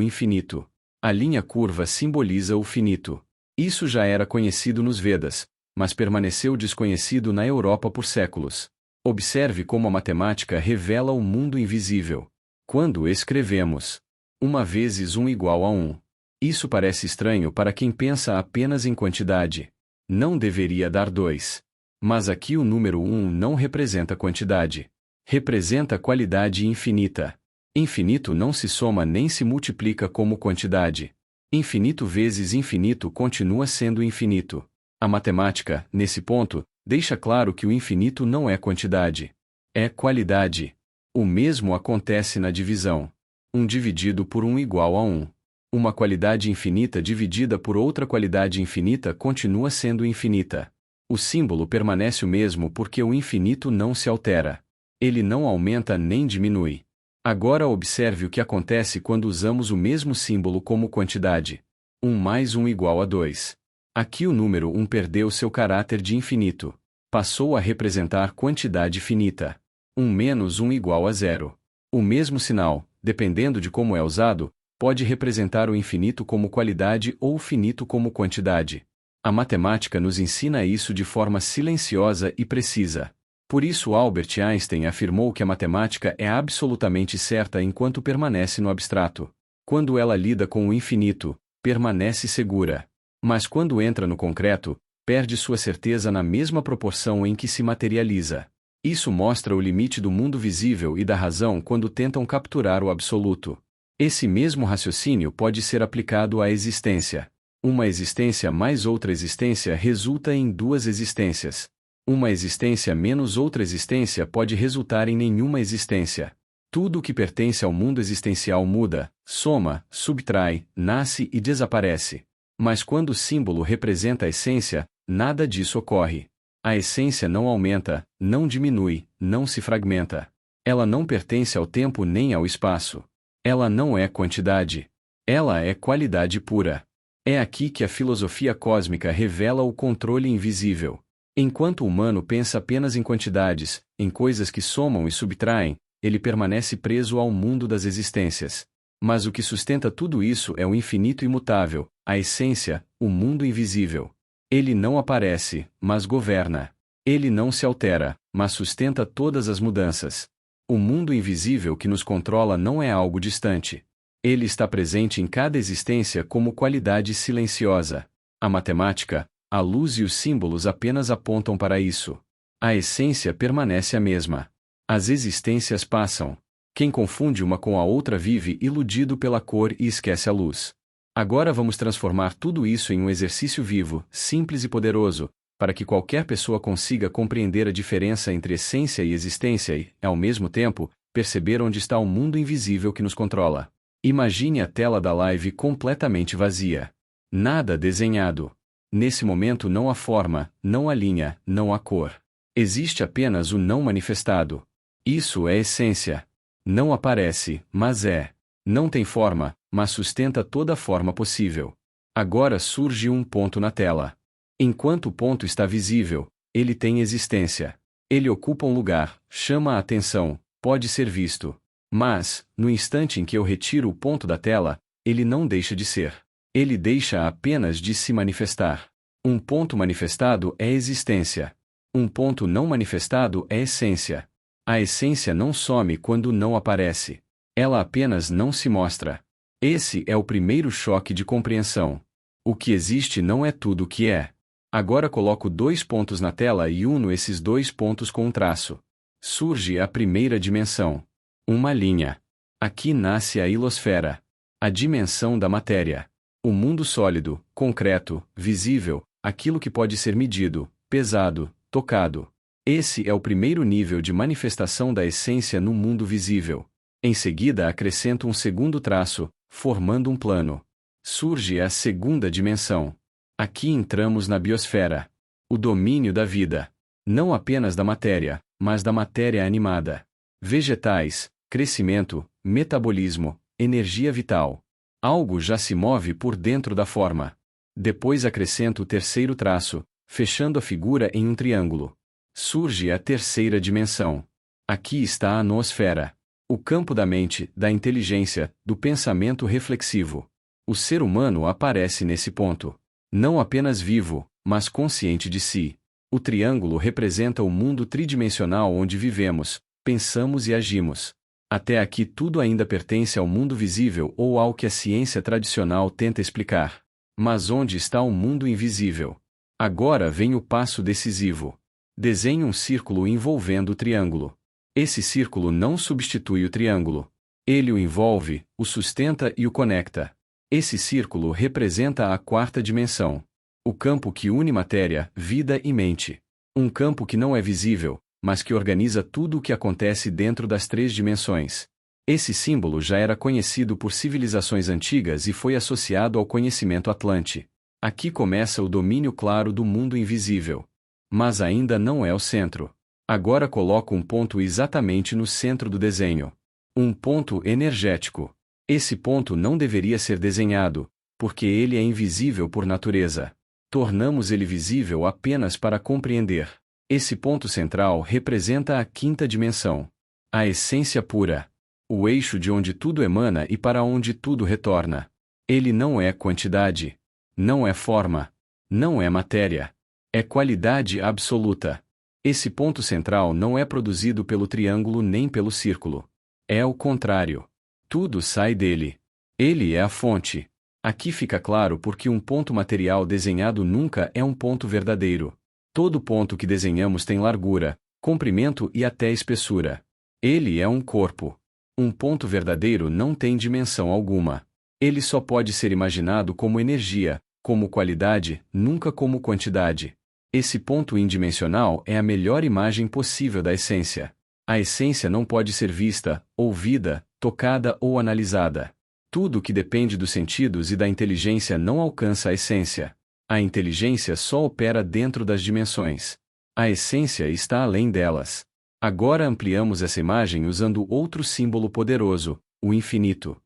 infinito. A linha curva simboliza o finito. Isso já era conhecido nos Vedas, mas permaneceu desconhecido na Europa por séculos. Observe como a matemática revela o mundo invisível. Quando escrevemos 1 vezes 1 igual a 1. Isso parece estranho para quem pensa apenas em quantidade. Não deveria dar 2. Mas aqui o número 1 não representa quantidade. Representa qualidade infinita. Infinito não se soma nem se multiplica como quantidade. Infinito vezes infinito continua sendo infinito. A matemática, nesse ponto, deixa claro que o infinito não é quantidade. É qualidade. O mesmo acontece na divisão. 1 dividido por 1 igual a 1. Uma qualidade infinita dividida por outra qualidade infinita continua sendo infinita. O símbolo permanece o mesmo porque o infinito não se altera. Ele não aumenta nem diminui. Agora observe o que acontece quando usamos o mesmo símbolo como quantidade. 1 mais 1 igual a 2. Aqui o número 1 perdeu seu caráter de infinito. Passou a representar quantidade finita. 1 menos 1 igual a 0. O mesmo sinal, dependendo de como é usado, pode representar o infinito como qualidade ou o finito como quantidade. A matemática nos ensina isso de forma silenciosa e precisa. Por isso Albert Einstein afirmou que a matemática é absolutamente certa enquanto permanece no abstrato. Quando ela lida com o infinito, permanece segura. Mas quando entra no concreto, perde sua certeza na mesma proporção em que se materializa. Isso mostra o limite do mundo visível e da razão quando tentam capturar o absoluto. Esse mesmo raciocínio pode ser aplicado à existência. Uma existência mais outra existência resulta em duas existências. Uma existência menos outra existência pode resultar em nenhuma existência. Tudo o que pertence ao mundo existencial muda, soma, subtrai, nasce e desaparece. Mas quando o símbolo representa a essência, nada disso ocorre. A essência não aumenta, não diminui, não se fragmenta. Ela não pertence ao tempo nem ao espaço. Ela não é quantidade. Ela é qualidade pura. É aqui que a filosofia cósmica revela o controle invisível. Enquanto o humano pensa apenas em quantidades, em coisas que somam e subtraem, ele permanece preso ao mundo das existências. Mas o que sustenta tudo isso é o infinito imutável, a essência, o mundo invisível. Ele não aparece, mas governa. Ele não se altera, mas sustenta todas as mudanças. O mundo invisível que nos controla não é algo distante. Ele está presente em cada existência como qualidade silenciosa. A matemática, a luz e os símbolos apenas apontam para isso. A essência permanece a mesma. As existências passam. Quem confunde uma com a outra vive iludido pela cor e esquece a luz. Agora vamos transformar tudo isso em um exercício vivo, simples e poderoso, para que qualquer pessoa consiga compreender a diferença entre essência e existência e, ao mesmo tempo, perceber onde está o mundo invisível que nos controla. Imagine a tela da live completamente vazia. Nada desenhado. Nesse momento não há forma, não há linha, não há cor. Existe apenas o não manifestado. Isso é essência. Não aparece, mas é. Não tem forma, mas sustenta toda a forma possível. Agora surge um ponto na tela. Enquanto o ponto está visível, ele tem existência. Ele ocupa um lugar, chama a atenção, pode ser visto. Mas, no instante em que eu retiro o ponto da tela, ele não deixa de ser. Ele deixa apenas de se manifestar. Um ponto manifestado é existência. Um ponto não manifestado é essência. A essência não some quando não aparece. Ela apenas não se mostra. Esse é o primeiro choque de compreensão. O que existe não é tudo o que é. Agora coloco dois pontos na tela e uno esses dois pontos com um traço. Surge a primeira dimensão. Uma linha. Aqui nasce a hilosfera. A dimensão da matéria. O mundo sólido, concreto, visível, aquilo que pode ser medido, pesado, tocado. Esse é o primeiro nível de manifestação da essência no mundo visível. Em seguida acrescento um segundo traço, formando um plano. Surge a segunda dimensão. Aqui entramos na biosfera. O domínio da vida. Não apenas da matéria, mas da matéria animada. Vegetais, crescimento, metabolismo, energia vital. Algo já se move por dentro da forma. Depois acrescento o terceiro traço, fechando a figura em um triângulo. Surge a terceira dimensão. Aqui está a noosfera. O campo da mente, da inteligência, do pensamento reflexivo. O ser humano aparece nesse ponto. Não apenas vivo, mas consciente de si. O triângulo representa o mundo tridimensional onde vivemos, pensamos e agimos. Até aqui tudo ainda pertence ao mundo visível ou ao que a ciência tradicional tenta explicar. Mas onde está o mundo invisível? Agora vem o passo decisivo. Desenhe um círculo envolvendo o triângulo. Esse círculo não substitui o triângulo. Ele o envolve, o sustenta e o conecta. Esse círculo representa a quarta dimensão. O campo que une matéria, vida e mente. Um campo que não é visível, mas que organiza tudo o que acontece dentro das três dimensões. Esse símbolo já era conhecido por civilizações antigas e foi associado ao conhecimento Atlante. Aqui começa o domínio claro do mundo invisível. Mas ainda não é o centro. Agora coloco um ponto exatamente no centro do desenho. Um ponto energético. Esse ponto não deveria ser desenhado, porque ele é invisível por natureza. Tornamos ele visível apenas para compreender. Esse ponto central representa a quinta dimensão. A essência pura. o eixo de onde tudo emana e para onde tudo retorna. Ele não é quantidade. Não é forma. Não é matéria. É qualidade absoluta. Esse ponto central não é produzido pelo triângulo nem pelo círculo. É o contrário. Tudo sai dele. Ele é a fonte. Aqui fica claro porque um ponto material desenhado nunca é um ponto verdadeiro. Todo ponto que desenhamos tem largura, comprimento e até espessura. Ele é um corpo. Um ponto verdadeiro não tem dimensão alguma. Ele só pode ser imaginado como energia, como qualidade, nunca como quantidade. Esse ponto indimensional é a melhor imagem possível da essência. A essência não pode ser vista, ouvida, tocada ou analisada. Tudo que depende dos sentidos e da inteligência não alcança a essência. A inteligência só opera dentro das dimensões. A essência está além delas. Agora ampliamos essa imagem usando outro símbolo poderoso, o infinito.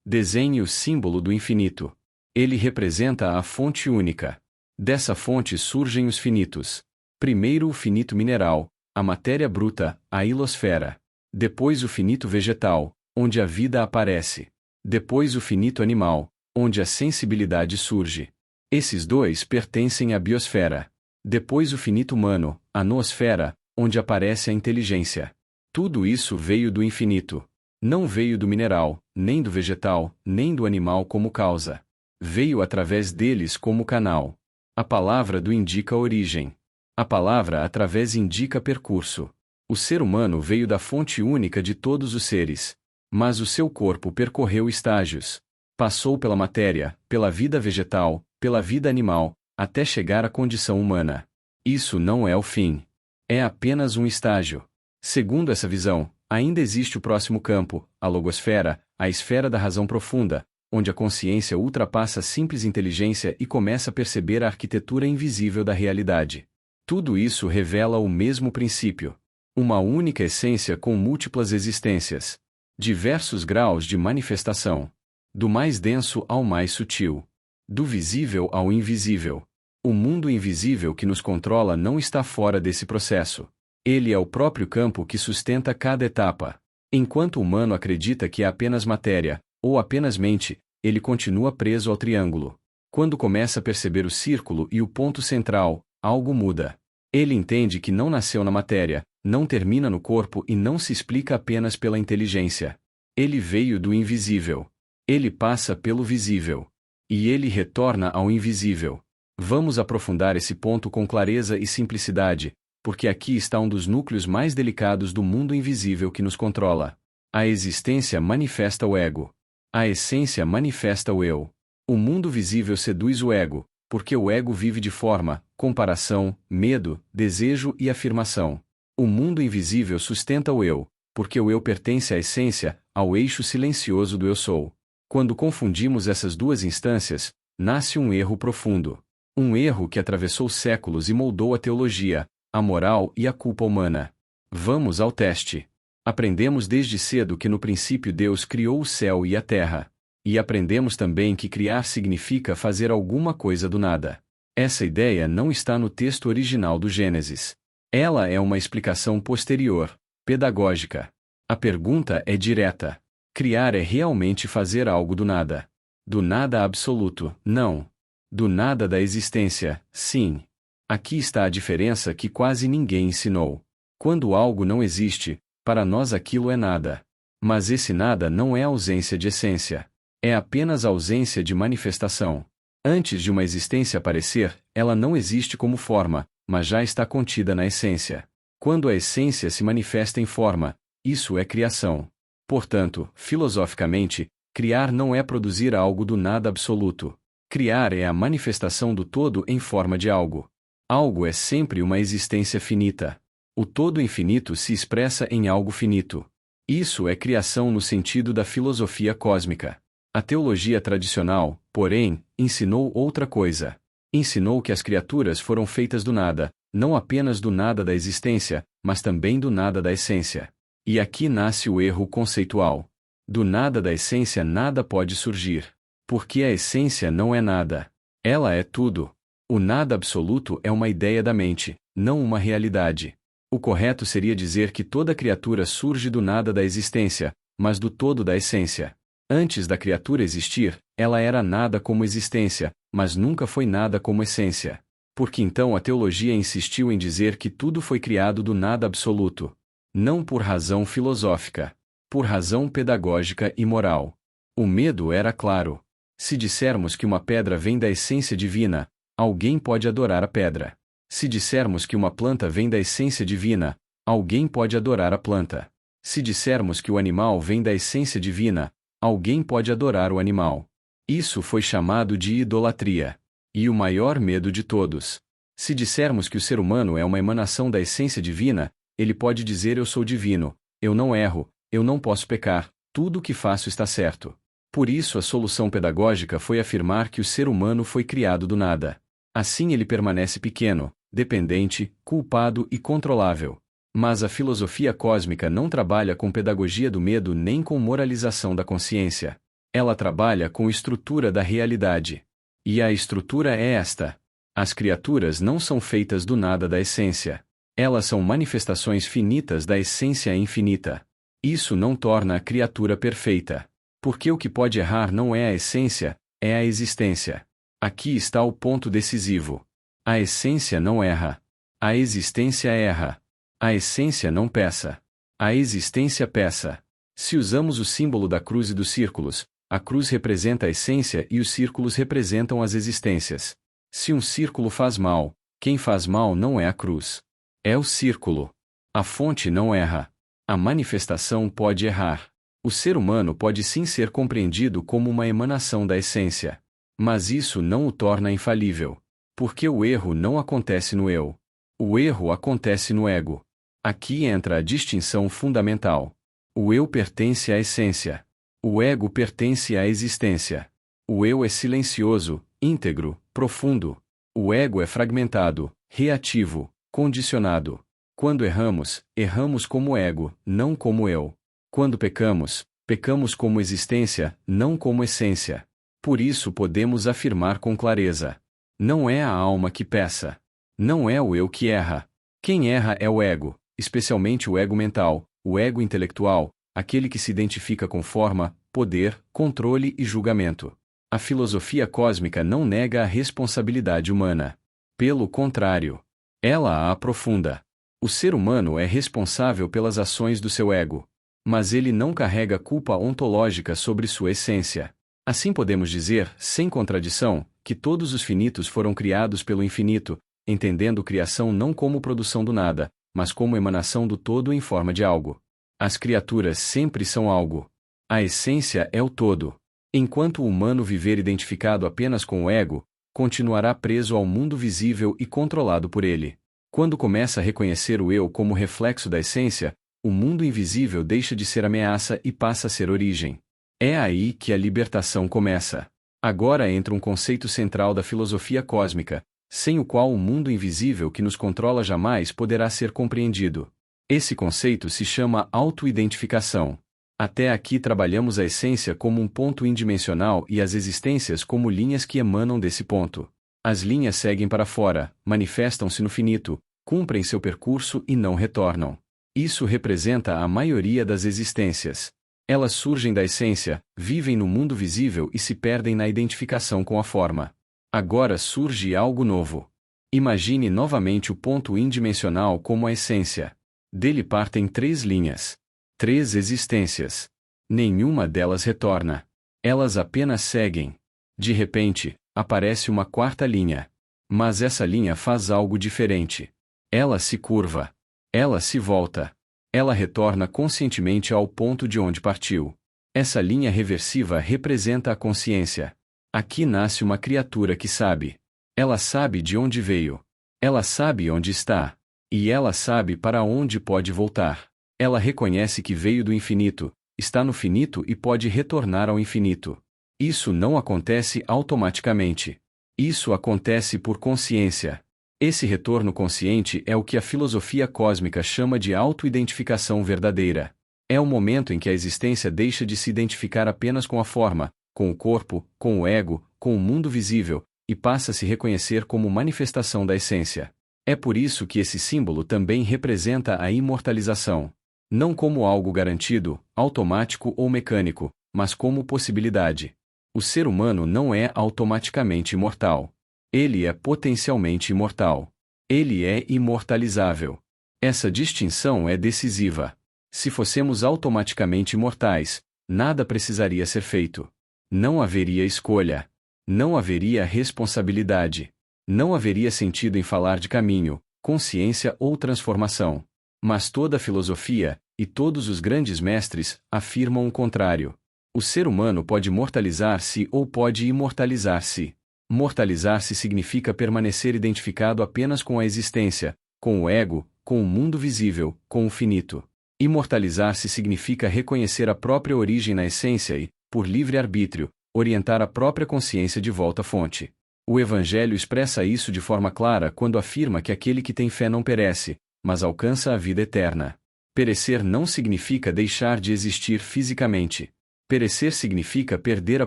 Desenhe o símbolo do infinito. Ele representa a fonte única. Dessa fonte surgem os finitos. Primeiro o finito mineral, a matéria bruta, a ilosfera. Depois o finito vegetal, onde a vida aparece. Depois o finito animal, onde a sensibilidade surge. Esses dois pertencem à biosfera. Depois o finito humano, a noosfera, onde aparece a inteligência. Tudo isso veio do infinito. Não veio do mineral, nem do vegetal, nem do animal como causa. Veio através deles como canal. A palavra do indica origem. A palavra através indica percurso. O ser humano veio da fonte única de todos os seres. Mas o seu corpo percorreu estágios. Passou pela matéria, pela vida vegetal, pela vida animal, até chegar à condição humana. Isso não é o fim. É apenas um estágio. Segundo essa visão, ainda existe o próximo campo, a logosfera, a esfera da razão profunda, onde a consciência ultrapassa a simples inteligência e começa a perceber a arquitetura invisível da realidade. Tudo isso revela o mesmo princípio. Uma única essência com múltiplas existências. Diversos graus de manifestação. Do mais denso ao mais sutil. Do visível ao invisível. O mundo invisível que nos controla não está fora desse processo. Ele é o próprio campo que sustenta cada etapa. Enquanto o humano acredita que é apenas matéria, ou apenas mente, ele continua preso ao triângulo. Quando começa a perceber o círculo e o ponto central, algo muda. Ele entende que não nasceu na matéria, não termina no corpo e não se explica apenas pela inteligência. Ele veio do invisível. Ele passa pelo visível. E ele retorna ao invisível. Vamos aprofundar esse ponto com clareza e simplicidade, porque aqui está um dos núcleos mais delicados do mundo invisível que nos controla. A existência manifesta o ego. A essência manifesta o eu. O mundo visível seduz o ego, porque o ego vive de forma, comparação, medo, desejo e afirmação. O mundo invisível sustenta o eu, porque o eu pertence à essência, ao eixo silencioso do eu sou. Quando confundimos essas duas instâncias, nasce um erro profundo. Um erro que atravessou séculos e moldou a teologia, a moral e a culpa humana. Vamos ao teste. Aprendemos desde cedo que no princípio Deus criou o céu e a terra. E aprendemos também que criar significa fazer alguma coisa do nada. Essa ideia não está no texto original do Gênesis. Ela é uma explicação posterior, pedagógica. A pergunta é direta. Criar é realmente fazer algo do nada. Do nada absoluto, não. Do nada da existência, sim. Aqui está a diferença que quase ninguém ensinou. Quando algo não existe, para nós aquilo é nada. Mas esse nada não é ausência de essência. É apenas ausência de manifestação. Antes de uma existência aparecer, ela não existe como forma, mas já está contida na essência. Quando a essência se manifesta em forma, isso é criação. Portanto, filosoficamente, criar não é produzir algo do nada absoluto. Criar é a manifestação do todo em forma de algo. Algo é sempre uma existência finita. O todo infinito se expressa em algo finito. Isso é criação no sentido da filosofia cósmica. A teologia tradicional, porém, ensinou outra coisa. Ensinou que as criaturas foram feitas do nada, não apenas do nada da existência, mas também do nada da essência. E aqui nasce o erro conceitual. Do nada da essência nada pode surgir. Porque a essência não é nada. Ela é tudo. O nada absoluto é uma ideia da mente, não uma realidade. O correto seria dizer que toda criatura surge do nada da existência, mas do todo da essência. Antes da criatura existir, ela era nada como existência, mas nunca foi nada como essência. Porque então a teologia insistiu em dizer que tudo foi criado do nada absoluto. Não por razão filosófica. Por razão pedagógica e moral. O medo era claro. Se dissermos que uma pedra vem da essência divina, alguém pode adorar a pedra. Se dissermos que uma planta vem da essência divina, alguém pode adorar a planta. Se dissermos que o animal vem da essência divina, alguém pode adorar o animal. Isso foi chamado de idolatria. E o maior medo de todos. Se dissermos que o ser humano é uma emanação da essência divina, ele pode dizer: eu sou divino, eu não erro, eu não posso pecar, tudo o que faço está certo. Por isso a solução pedagógica foi afirmar que o ser humano foi criado do nada. Assim ele permanece pequeno, dependente, culpado e controlável. Mas a filosofia cósmica não trabalha com pedagogia do medo nem com moralização da consciência. Ela trabalha com estrutura da realidade. E a estrutura é esta. As criaturas não são feitas do nada da essência. Elas são manifestações finitas da essência infinita. Isso não torna a criatura perfeita. Porque o que pode errar não é a essência, é a existência. Aqui está o ponto decisivo. A essência não erra. A existência erra. A essência não peça. A existência peça. Se usamos o símbolo da cruz e dos círculos, a cruz representa a essência e os círculos representam as existências. Se um círculo faz mal, quem faz mal não é a cruz. É o círculo. A fonte não erra. A manifestação pode errar. O ser humano pode sim ser compreendido como uma emanação da essência. Mas isso não o torna infalível. Porque o erro não acontece no eu. O erro acontece no ego. Aqui entra a distinção fundamental. O eu pertence à essência. O ego pertence à existência. O eu é silencioso, íntegro, profundo. O ego é fragmentado, reativo, condicionado. Quando erramos, erramos como ego, não como eu. Quando pecamos, pecamos como existência, não como essência. Por isso podemos afirmar com clareza: não é a alma que peça. Não é o eu que erra. Quem erra é o ego, especialmente o ego mental, o ego intelectual, aquele que se identifica com forma, poder, controle e julgamento. A filosofia cósmica não nega a responsabilidade humana. Pelo contrário, ela a aprofunda. O ser humano é responsável pelas ações do seu ego. Mas ele não carrega culpa ontológica sobre sua essência. Assim podemos dizer, sem contradição, que todos os finitos foram criados pelo infinito, entendendo criação não como produção do nada, mas como emanação do todo em forma de algo. As criaturas sempre são algo. A essência é o todo. Enquanto o humano viver identificado apenas com o ego, continuará preso ao mundo visível e controlado por ele. Quando começa a reconhecer o eu como reflexo da essência, o mundo invisível deixa de ser ameaça e passa a ser origem. É aí que a libertação começa. Agora entra um conceito central da filosofia cósmica, sem o qual o mundo invisível que nos controla jamais poderá ser compreendido. Esse conceito se chama auto-identificação. Até aqui trabalhamos a essência como um ponto indimensional e as existências como linhas que emanam desse ponto. As linhas seguem para fora, manifestam-se no finito, cumprem seu percurso e não retornam. Isso representa a maioria das existências. Elas surgem da essência, vivem no mundo visível e se perdem na identificação com a forma. Agora surge algo novo. Imagine novamente o ponto indimensional como a essência. Dele partem 3 linhas. 3 existências. Nenhuma delas retorna. Elas apenas seguem. De repente, aparece uma 4ª linha. Mas essa linha faz algo diferente. Ela se curva. Ela se volta. Ela retorna conscientemente ao ponto de onde partiu. Essa linha reversiva representa a consciência. Aqui nasce uma criatura que sabe. Ela sabe de onde veio. Ela sabe onde está. E ela sabe para onde pode voltar. Ela reconhece que veio do infinito, está no finito e pode retornar ao infinito. Isso não acontece automaticamente. Isso acontece por consciência. Esse retorno consciente é o que a filosofia cósmica chama de auto-identificação verdadeira. É o momento em que a existência deixa de se identificar apenas com a forma, com o corpo, com o ego, com o mundo visível, e passa a se reconhecer como manifestação da essência. É por isso que esse símbolo também representa a imortalização. Não como algo garantido, automático ou mecânico, mas como possibilidade. O ser humano não é automaticamente imortal. Ele é potencialmente imortal. Ele é imortalizável. Essa distinção é decisiva. Se fossemos automaticamente imortais, nada precisaria ser feito. Não haveria escolha. Não haveria responsabilidade. Não haveria sentido em falar de caminho, consciência ou transformação. Mas toda a filosofia, e todos os grandes mestres, afirmam o contrário. O ser humano pode mortalizar-se ou pode imortalizar-se. Mortalizar-se significa permanecer identificado apenas com a existência, com o ego, com o mundo visível, com o finito. Imortalizar-se significa reconhecer a própria origem na essência e, por livre-arbítrio, orientar a própria consciência de volta à fonte. O Evangelho expressa isso de forma clara quando afirma que aquele que tem fé não perece, mas alcança a vida eterna. Perecer não significa deixar de existir fisicamente. Perecer significa perder a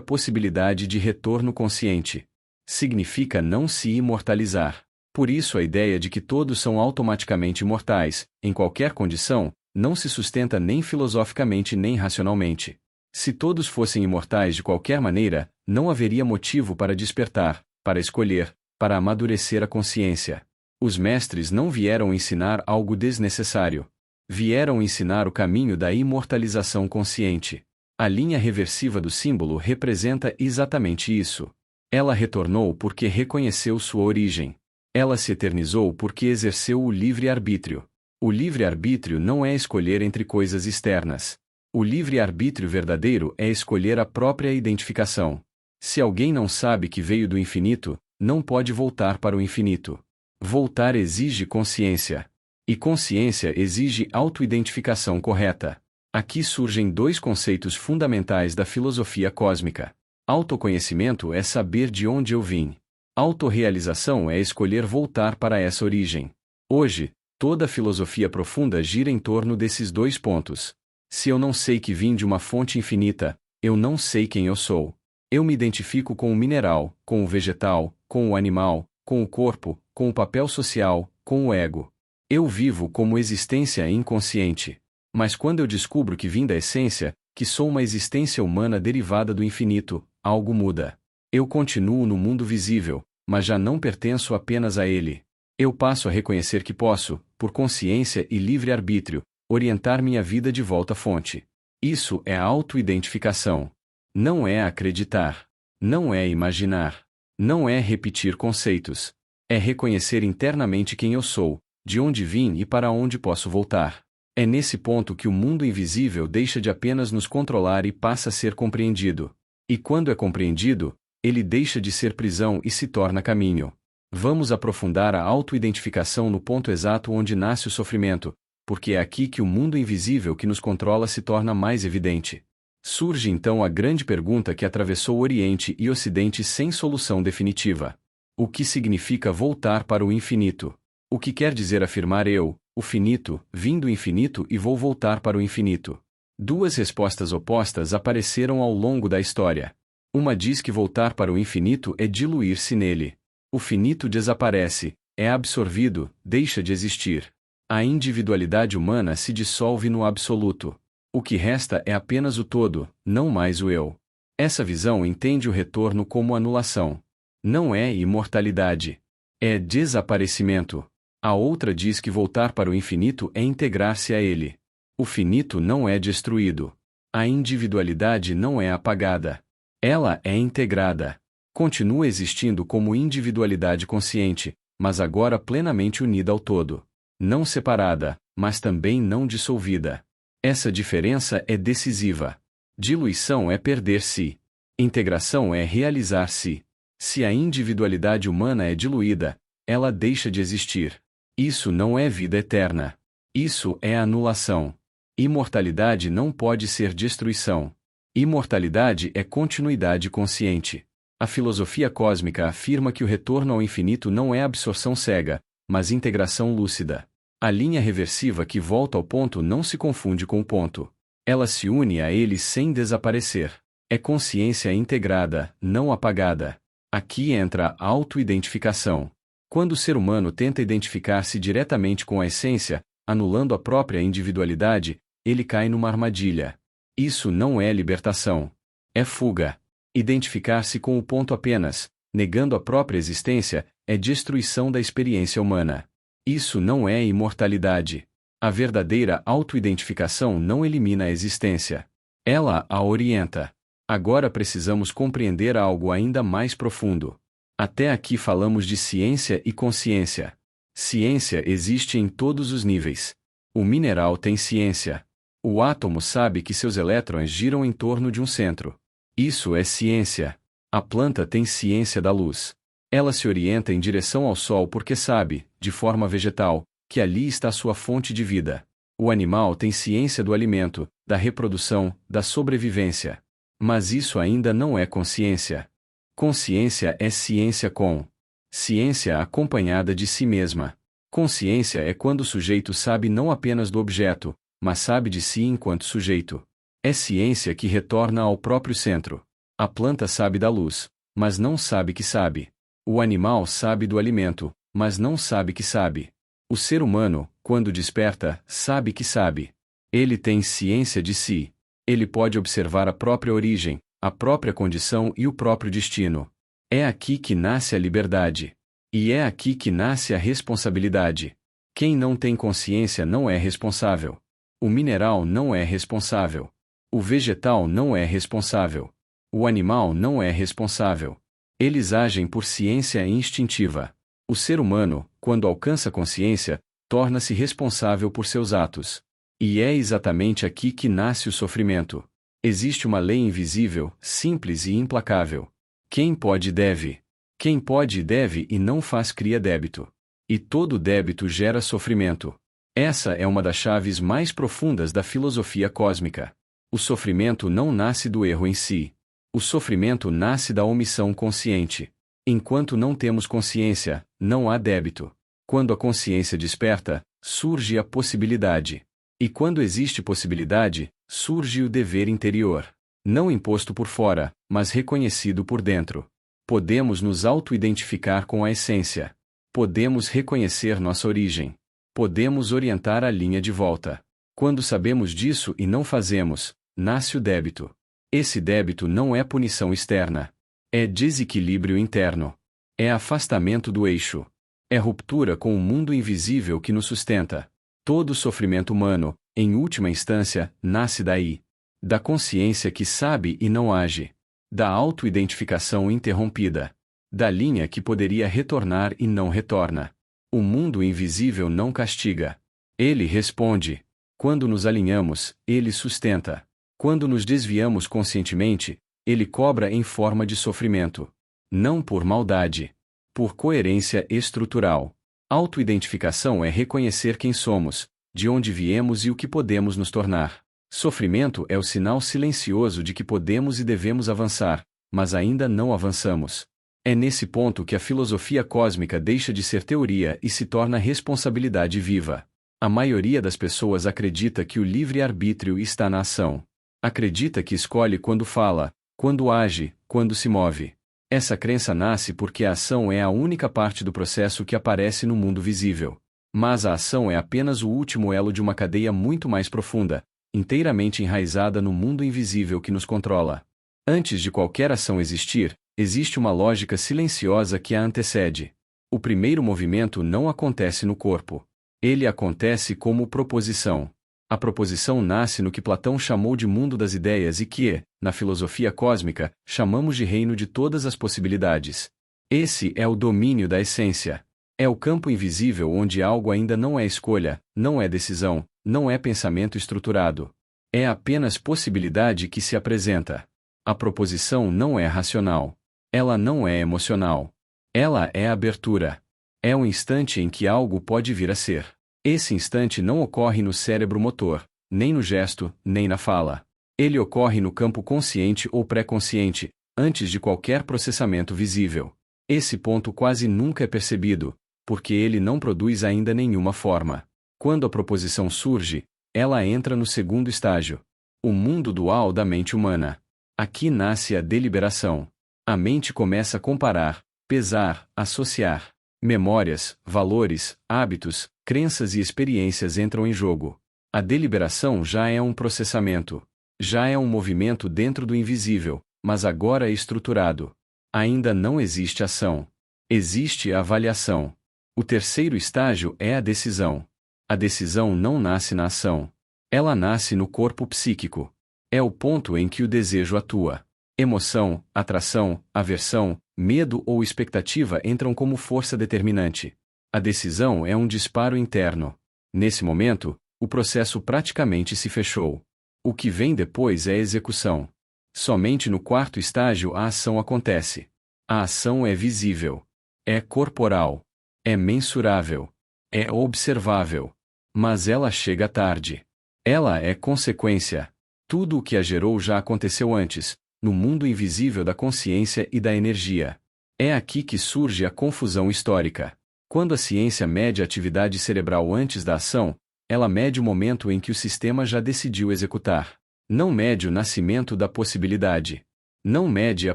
possibilidade de retorno consciente. Significa não se imortalizar. Por isso a ideia de que todos são automaticamente imortais, em qualquer condição, não se sustenta nem filosoficamente nem racionalmente. Se todos fossem imortais de qualquer maneira, não haveria motivo para despertar, para escolher, para amadurecer a consciência. Os mestres não vieram ensinar algo desnecessário. Vieram ensinar o caminho da imortalização consciente. A linha reversiva do símbolo representa exatamente isso. Ela retornou porque reconheceu sua origem. Ela se eternizou porque exerceu o livre-arbítrio. O livre-arbítrio não é escolher entre coisas externas. O livre-arbítrio verdadeiro é escolher a própria identificação. Se alguém não sabe que veio do infinito, não pode voltar para o infinito. Voltar exige consciência. E consciência exige autoidentificação correta. Aqui surgem dois conceitos fundamentais da filosofia cósmica. Autoconhecimento é saber de onde eu vim. Autorrealização é escolher voltar para essa origem. Hoje, toda a filosofia profunda gira em torno desses dois pontos. Se eu não sei que vim de uma fonte infinita, eu não sei quem eu sou. Eu me identifico com o mineral, com o vegetal, com o animal, com o corpo, com o papel social, com o ego. Eu vivo como existência inconsciente. Mas quando eu descubro que vim da essência, que sou uma existência humana derivada do infinito, algo muda. Eu continuo no mundo visível, mas já não pertenço apenas a ele. Eu passo a reconhecer que posso, por consciência e livre-arbítrio, orientar minha vida de volta à fonte. Isso é auto-identificação. Não é acreditar. Não é imaginar. Não é repetir conceitos. É reconhecer internamente quem eu sou, de onde vim e para onde posso voltar. É nesse ponto que o mundo invisível deixa de apenas nos controlar e passa a ser compreendido. E quando é compreendido, ele deixa de ser prisão e se torna caminho. Vamos aprofundar a auto-identificação no ponto exato onde nasce o sofrimento, porque é aqui que o mundo invisível que nos controla se torna mais evidente. Surge então a grande pergunta que atravessou Oriente e Ocidente sem solução definitiva. O que significa voltar para o infinito? O que quer dizer afirmar eu, o finito, vim do infinito e vou voltar para o infinito? Duas respostas opostas apareceram ao longo da história. Uma diz que voltar para o infinito é diluir-se nele. O finito desaparece, é absorvido, deixa de existir. A individualidade humana se dissolve no absoluto. O que resta é apenas o todo, não mais o eu. Essa visão entende o retorno como anulação. Não é imortalidade. É desaparecimento. A outra diz que voltar para o infinito é integrar-se a ele. O finito não é destruído. A individualidade não é apagada. Ela é integrada. Continua existindo como individualidade consciente, mas agora plenamente unida ao todo. Não separada, mas também não dissolvida. Essa diferença é decisiva. Diluição é perder-se. Integração é realizar-se. Se a individualidade humana é diluída, ela deixa de existir. Isso não é vida eterna. Isso é anulação. Imortalidade não pode ser destruição. Imortalidade é continuidade consciente. A filosofia cósmica afirma que o retorno ao infinito não é absorção cega, mas integração lúcida. A linha reversiva que volta ao ponto não se confunde com o ponto. Ela se une a ele sem desaparecer. É consciência integrada, não apagada. Aqui entra a auto-identificação. Quando o ser humano tenta identificar-se diretamente com a essência, anulando a própria individualidade, ele cai numa armadilha. Isso não é libertação. É fuga. Identificar-se com o ponto apenas, negando a própria existência, é destruição da experiência humana. Isso não é imortalidade. A verdadeira autoidentificação não elimina a existência. Ela a orienta. Agora precisamos compreender algo ainda mais profundo. Até aqui falamos de ciência e consciência. Ciência existe em todos os níveis. O mineral tem ciência. O átomo sabe que seus elétrons giram em torno de um centro. Isso é ciência. A planta tem ciência da luz. Ela se orienta em direção ao sol porque sabe, de forma vegetal, que ali está sua fonte de vida. O animal tem ciência do alimento, da reprodução, da sobrevivência. Mas isso ainda não é consciência. Consciência é ciência com ciência acompanhada de si mesma. Consciência é quando o sujeito sabe não apenas do objeto, mas sabe de si enquanto sujeito. É ciência que retorna ao próprio centro. A planta sabe da luz, mas não sabe que sabe. O animal sabe do alimento, mas não sabe que sabe. O ser humano, quando desperta, sabe que sabe. Ele tem ciência de si. Ele pode observar a própria origem, a própria condição e o próprio destino. É aqui que nasce a liberdade. E é aqui que nasce a responsabilidade. Quem não tem consciência não é responsável. O mineral não é responsável. O vegetal não é responsável. O animal não é responsável. Eles agem por ciência instintiva. O ser humano, quando alcança consciência, torna-se responsável por seus atos. E é exatamente aqui que nasce o sofrimento. Existe uma lei invisível, simples e implacável. Quem pode deve. Quem pode deve e não faz cria débito. E todo débito gera sofrimento. Essa é uma das chaves mais profundas da filosofia cósmica. O sofrimento não nasce do erro em si. O sofrimento nasce da omissão consciente. Enquanto não temos consciência, não há débito. Quando a consciência desperta, surge a possibilidade. E quando existe possibilidade, surge o dever interior. Não imposto por fora, mas reconhecido por dentro. Podemos nos auto-identificar com a essência. Podemos reconhecer nossa origem. Podemos orientar a linha de volta. Quando sabemos disso e não fazemos, nasce o débito. Esse débito não é punição externa. É desequilíbrio interno. É afastamento do eixo. É ruptura com o mundo invisível que nos sustenta. Todo sofrimento humano, em última instância, nasce daí. Da consciência que sabe e não age. Da auto-identificação interrompida. Da linha que poderia retornar e não retorna. O mundo invisível não castiga. Ele responde. Quando nos alinhamos, ele sustenta. Quando nos desviamos conscientemente, ele cobra em forma de sofrimento. Não por maldade. Por coerência estrutural. Auto-identificação é reconhecer quem somos, de onde viemos e o que podemos nos tornar. Sofrimento é o sinal silencioso de que podemos e devemos avançar, mas ainda não avançamos. É nesse ponto que a filosofia cósmica deixa de ser teoria e se torna responsabilidade viva. A maioria das pessoas acredita que o livre-arbítrio está na ação. Acredita que escolhe quando fala, quando age, quando se move. Essa crença nasce porque a ação é a única parte do processo que aparece no mundo visível. Mas a ação é apenas o último elo de uma cadeia muito mais profunda, inteiramente enraizada no mundo invisível que nos controla. Antes de qualquer ação existir, existe uma lógica silenciosa que a antecede. O primeiro movimento não acontece no corpo. Ele acontece como proposição. A proposição nasce no que Platão chamou de mundo das ideias e que, na filosofia cósmica, chamamos de reino de todas as possibilidades. Esse é o domínio da essência. É o campo invisível onde algo ainda não é escolha, não é decisão, não é pensamento estruturado. É apenas possibilidade que se apresenta. A proposição não é racional. Ela não é emocional. Ela é abertura. É o instante em que algo pode vir a ser. Esse instante não ocorre no cérebro motor, nem no gesto, nem na fala. Ele ocorre no campo consciente ou pré-consciente, antes de qualquer processamento visível. Esse ponto quase nunca é percebido, porque ele não produz ainda nenhuma forma. Quando a proposição surge, ela entra no segundo estágio. O mundo dual da mente humana. Aqui nasce a deliberação. A mente começa a comparar, pesar, associar. Memórias, valores, hábitos, crenças e experiências entram em jogo. A deliberação já é um processamento. Já é um movimento dentro do invisível, mas agora é estruturado. Ainda não existe ação. Existe a avaliação. O terceiro estágio é a decisão. A decisão não nasce na ação. Ela nasce no corpo psíquico. É o ponto em que o desejo atua. Emoção, atração, aversão, medo ou expectativa entram como força determinante. A decisão é um disparo interno. Nesse momento, o processo praticamente se fechou. O que vem depois é a execução. Somente no quarto estágio a ação acontece. A ação é visível. É corporal. É mensurável. É observável. Mas ela chega tarde. Ela é consequência. Tudo o que a gerou já aconteceu antes, no mundo invisível da consciência e da energia. É aqui que surge a confusão histórica. Quando a ciência mede a atividade cerebral antes da ação, ela mede o momento em que o sistema já decidiu executar. Não mede o nascimento da possibilidade. Não mede a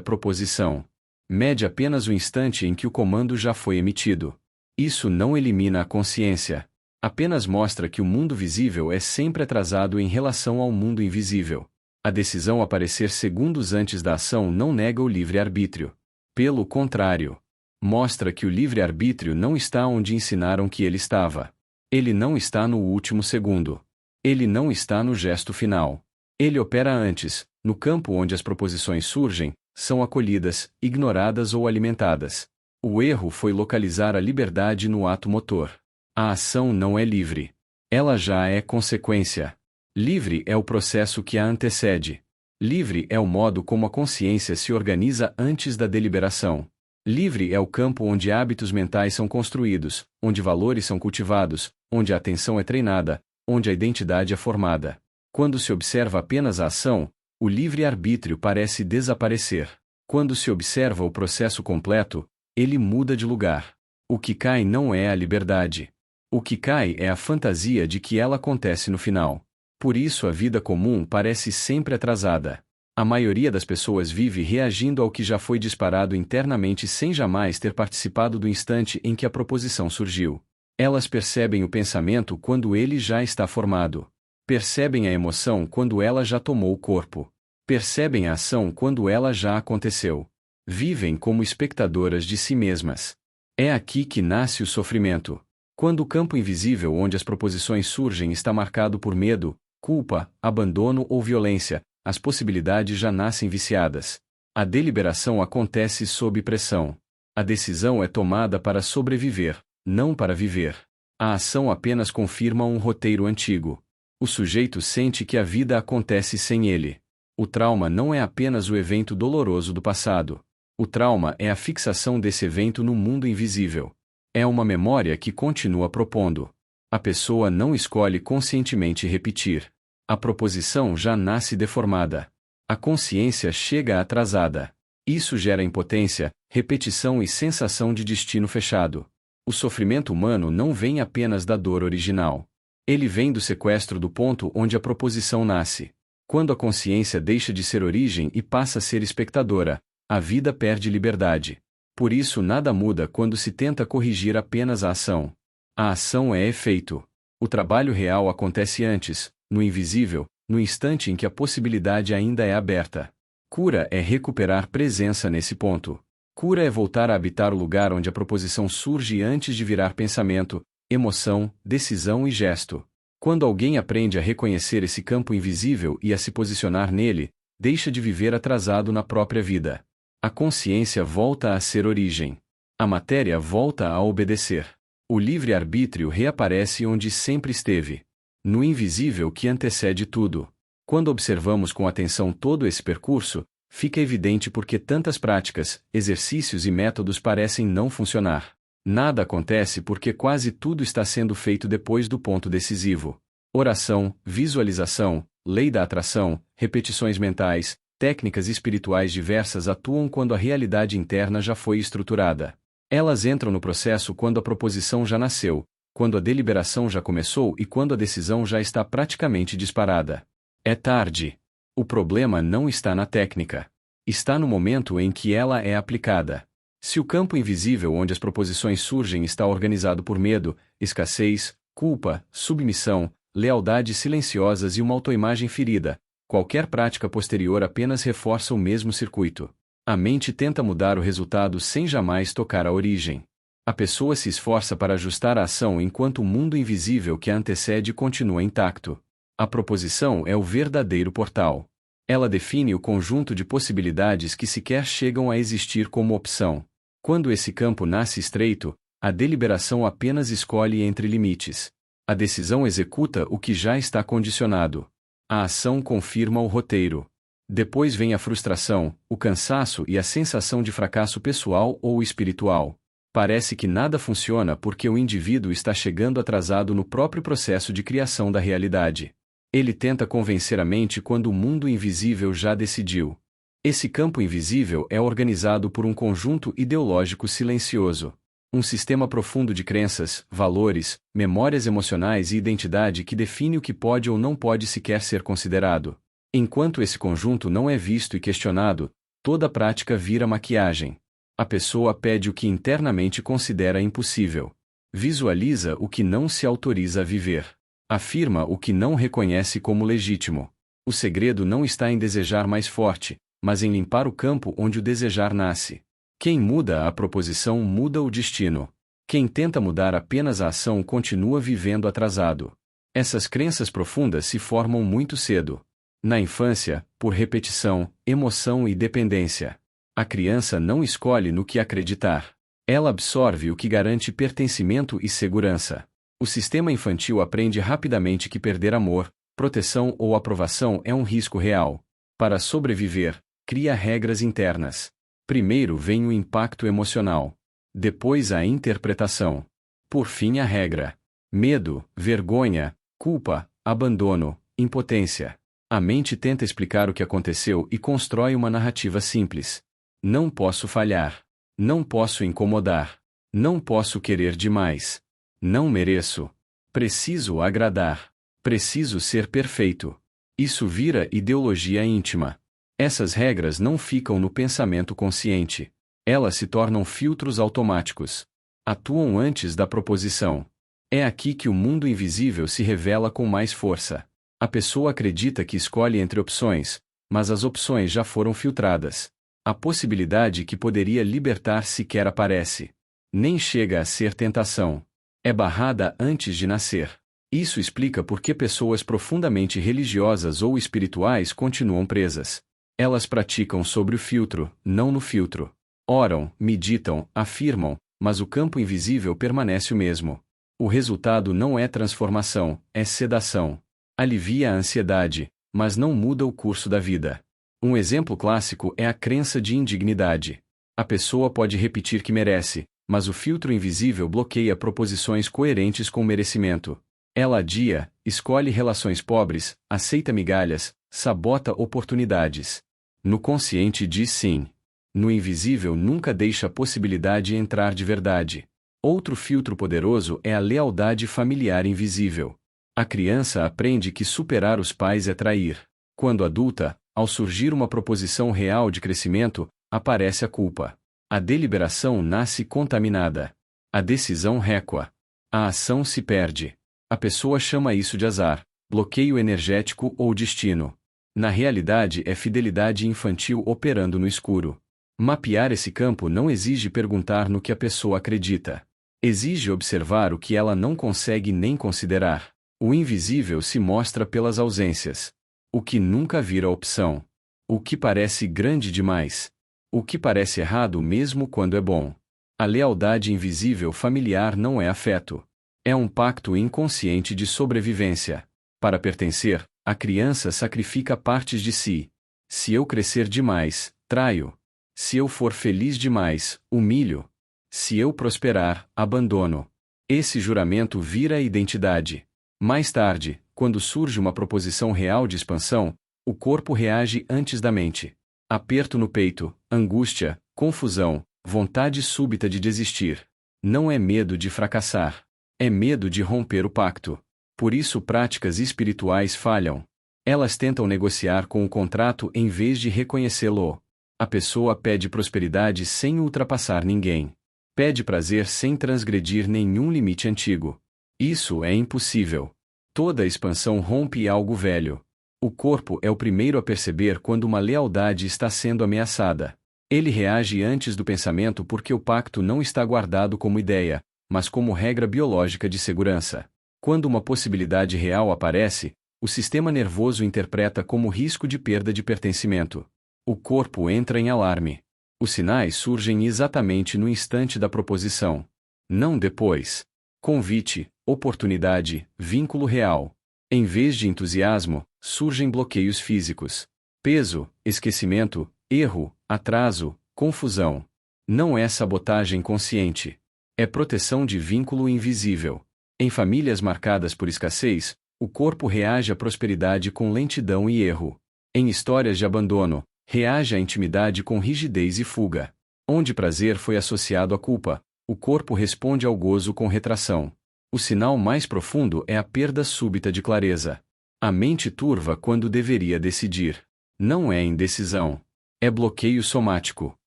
proposição. Mede apenas o instante em que o comando já foi emitido. Isso não elimina a consciência. Apenas mostra que o mundo visível é sempre atrasado em relação ao mundo invisível. A decisão aparecer segundos antes da ação não nega o livre-arbítrio. Pelo contrário, mostra que o livre-arbítrio não está onde ensinaram que ele estava. Ele não está no último segundo. Ele não está no gesto final. Ele opera antes, no campo onde as proposições surgem, são acolhidas, ignoradas ou alimentadas. O erro foi localizar a liberdade no ato motor. A ação não é livre. Ela já é consequência. Livre é o processo que a antecede. Livre é o modo como a consciência se organiza antes da deliberação. Livre é o campo onde hábitos mentais são construídos, onde valores são cultivados, onde a atenção é treinada, onde a identidade é formada. Quando se observa apenas a ação, o livre-arbítrio parece desaparecer. Quando se observa o processo completo, ele muda de lugar. O que cai não é a liberdade. O que cai é a fantasia de que ela acontece no final. Por isso a vida comum parece sempre atrasada. A maioria das pessoas vive reagindo ao que já foi disparado internamente sem jamais ter participado do instante em que a proposição surgiu. Elas percebem o pensamento quando ele já está formado. Percebem a emoção quando ela já tomou o corpo. Percebem a ação quando ela já aconteceu. Vivem como espectadoras de si mesmas. É aqui que nasce o sofrimento. Quando o campo invisível onde as proposições surgem está marcado por medo, culpa, abandono ou violência, as possibilidades já nascem viciadas. A deliberação acontece sob pressão. A decisão é tomada para sobreviver, não para viver. A ação apenas confirma um roteiro antigo. O sujeito sente que a vida acontece sem ele. O trauma não é apenas o evento doloroso do passado. O trauma é a fixação desse evento no mundo invisível. É uma memória que continua propondo. A pessoa não escolhe conscientemente repetir. A proposição já nasce deformada. A consciência chega atrasada. Isso gera impotência, repetição e sensação de destino fechado. O sofrimento humano não vem apenas da dor original. Ele vem do sequestro do ponto onde a proposição nasce. Quando a consciência deixa de ser origem e passa a ser espectadora, a vida perde liberdade. Por isso nada muda quando se tenta corrigir apenas a ação. A ação é efeito. O trabalho real acontece antes, no invisível, no instante em que a possibilidade ainda é aberta. Cura é recuperar presença nesse ponto. Cura é voltar a habitar o lugar onde a proposição surge antes de virar pensamento, emoção, decisão e gesto. Quando alguém aprende a reconhecer esse campo invisível e a se posicionar nele, deixa de viver atrasado na própria vida. A consciência volta a ser origem. A matéria volta a obedecer. O livre-arbítrio reaparece onde sempre esteve. No invisível que antecede tudo. Quando observamos com atenção todo esse percurso, fica evidente por que tantas práticas, exercícios e métodos parecem não funcionar. Nada acontece porque quase tudo está sendo feito depois do ponto decisivo. Oração, visualização, lei da atração, repetições mentais, técnicas espirituais diversas atuam quando a realidade interna já foi estruturada. Elas entram no processo quando a proposição já nasceu, quando a deliberação já começou e quando a decisão já está praticamente disparada. É tarde. O problema não está na técnica. Está no momento em que ela é aplicada. Se o campo invisível onde as proposições surgem está organizado por medo, escassez, culpa, submissão, lealdades silenciosas e uma autoimagem ferida. Qualquer prática posterior apenas reforça o mesmo circuito. A mente tenta mudar o resultado sem jamais tocar a origem. A pessoa se esforça para ajustar a ação enquanto o mundo invisível que a antecede continua intacto. A proposição é o verdadeiro portal. Ela define o conjunto de possibilidades que sequer chegam a existir como opção. Quando esse campo nasce estreito, a deliberação apenas escolhe entre limites. A decisão executa o que já está condicionado. A ação confirma o roteiro. Depois vem a frustração, o cansaço e a sensação de fracasso pessoal ou espiritual. Parece que nada funciona porque o indivíduo está chegando atrasado no próprio processo de criação da realidade. Ele tenta convencer a mente quando o mundo invisível já decidiu. Esse campo invisível é organizado por um conjunto ideológico silencioso. Um sistema profundo de crenças, valores, memórias emocionais e identidade que define o que pode ou não pode sequer ser considerado. Enquanto esse conjunto não é visto e questionado, toda prática vira maquiagem. A pessoa pede o que internamente considera impossível. Visualiza o que não se autoriza a viver. Afirma o que não reconhece como legítimo. O segredo não está em desejar mais forte, mas em limpar o campo onde o desejar nasce. Quem muda a proposição muda o destino. Quem tenta mudar apenas a ação continua vivendo atrasado. Essas crenças profundas se formam muito cedo. Na infância, por repetição, emoção e dependência. A criança não escolhe no que acreditar. Ela absorve o que garante pertencimento e segurança. O sistema infantil aprende rapidamente que perder amor, proteção ou aprovação é um risco real. Para sobreviver, cria regras internas. Primeiro vem o impacto emocional. Depois a interpretação. Por fim a regra. Medo, vergonha, culpa, abandono, impotência. A mente tenta explicar o que aconteceu e constrói uma narrativa simples. Não posso falhar. Não posso incomodar. Não posso querer demais. Não mereço. Preciso agradar. Preciso ser perfeito. Isso vira ideologia íntima. Essas regras não ficam no pensamento consciente. Elas se tornam filtros automáticos. Atuam antes da proposição. É aqui que o mundo invisível se revela com mais força. A pessoa acredita que escolhe entre opções, mas as opções já foram filtradas. A possibilidade que poderia libertar sequer aparece. Nem chega a ser tentação. É barrada antes de nascer. Isso explica por que pessoas profundamente religiosas ou espirituais continuam presas. Elas praticam sobre o filtro, não no filtro. Oram, meditam, afirmam, mas o campo invisível permanece o mesmo. O resultado não é transformação, é sedação. Alivia a ansiedade, mas não muda o curso da vida. Um exemplo clássico é a crença de indignidade. A pessoa pode repetir que merece, mas o filtro invisível bloqueia proposições coerentes com merecimento. Ela adia, escolhe relações pobres, aceita migalhas, sabota oportunidades. No consciente diz sim. No invisível nunca deixa a possibilidade entrar de verdade. Outro filtro poderoso é a lealdade familiar invisível. A criança aprende que superar os pais é trair. Quando adulta, ao surgir uma proposição real de crescimento, aparece a culpa. A deliberação nasce contaminada. A decisão récua. A ação se perde. A pessoa chama isso de azar, bloqueio energético ou destino. Na realidade é fidelidade infantil operando no escuro. Mapear esse campo não exige perguntar no que a pessoa acredita. Exige observar o que ela não consegue nem considerar. O invisível se mostra pelas ausências. O que nunca vira opção. O que parece grande demais. O que parece errado mesmo quando é bom. A lealdade invisível familiar não é afeto. É um pacto inconsciente de sobrevivência. Para pertencer, a criança sacrifica partes de si. Se eu crescer demais, traio. Se eu for feliz demais, humilho. Se eu prosperar, abandono. Esse juramento vira a identidade. Mais tarde, quando surge uma proposição real de expansão, o corpo reage antes da mente. Aperto no peito, angústia, confusão, vontade súbita de desistir. Não é medo de fracassar. É medo de romper o pacto. Por isso práticas espirituais falham. Elas tentam negociar com o contrato em vez de reconhecê-lo. A pessoa pede prosperidade sem ultrapassar ninguém. Pede prazer sem transgredir nenhum limite antigo. Isso é impossível. Toda expansão rompe algo velho. O corpo é o primeiro a perceber quando uma lealdade está sendo ameaçada. Ele reage antes do pensamento porque o pacto não está guardado como ideia, mas como regra biológica de segurança. Quando uma possibilidade real aparece, o sistema nervoso interpreta como risco de perda de pertencimento. O corpo entra em alarme. Os sinais surgem exatamente no instante da proposição. Não depois. Convite, oportunidade, vínculo real. Em vez de entusiasmo, surgem bloqueios físicos. Peso, esquecimento, erro, atraso, confusão. Não é sabotagem consciente. É proteção de vínculo invisível. Em famílias marcadas por escassez, o corpo reage à prosperidade com lentidão e erro. Em histórias de abandono, reage à intimidade com rigidez e fuga. Onde prazer foi associado à culpa, o corpo responde ao gozo com retração. O sinal mais profundo é a perda súbita de clareza. A mente turva quando deveria decidir. Não é indecisão. É bloqueio somático.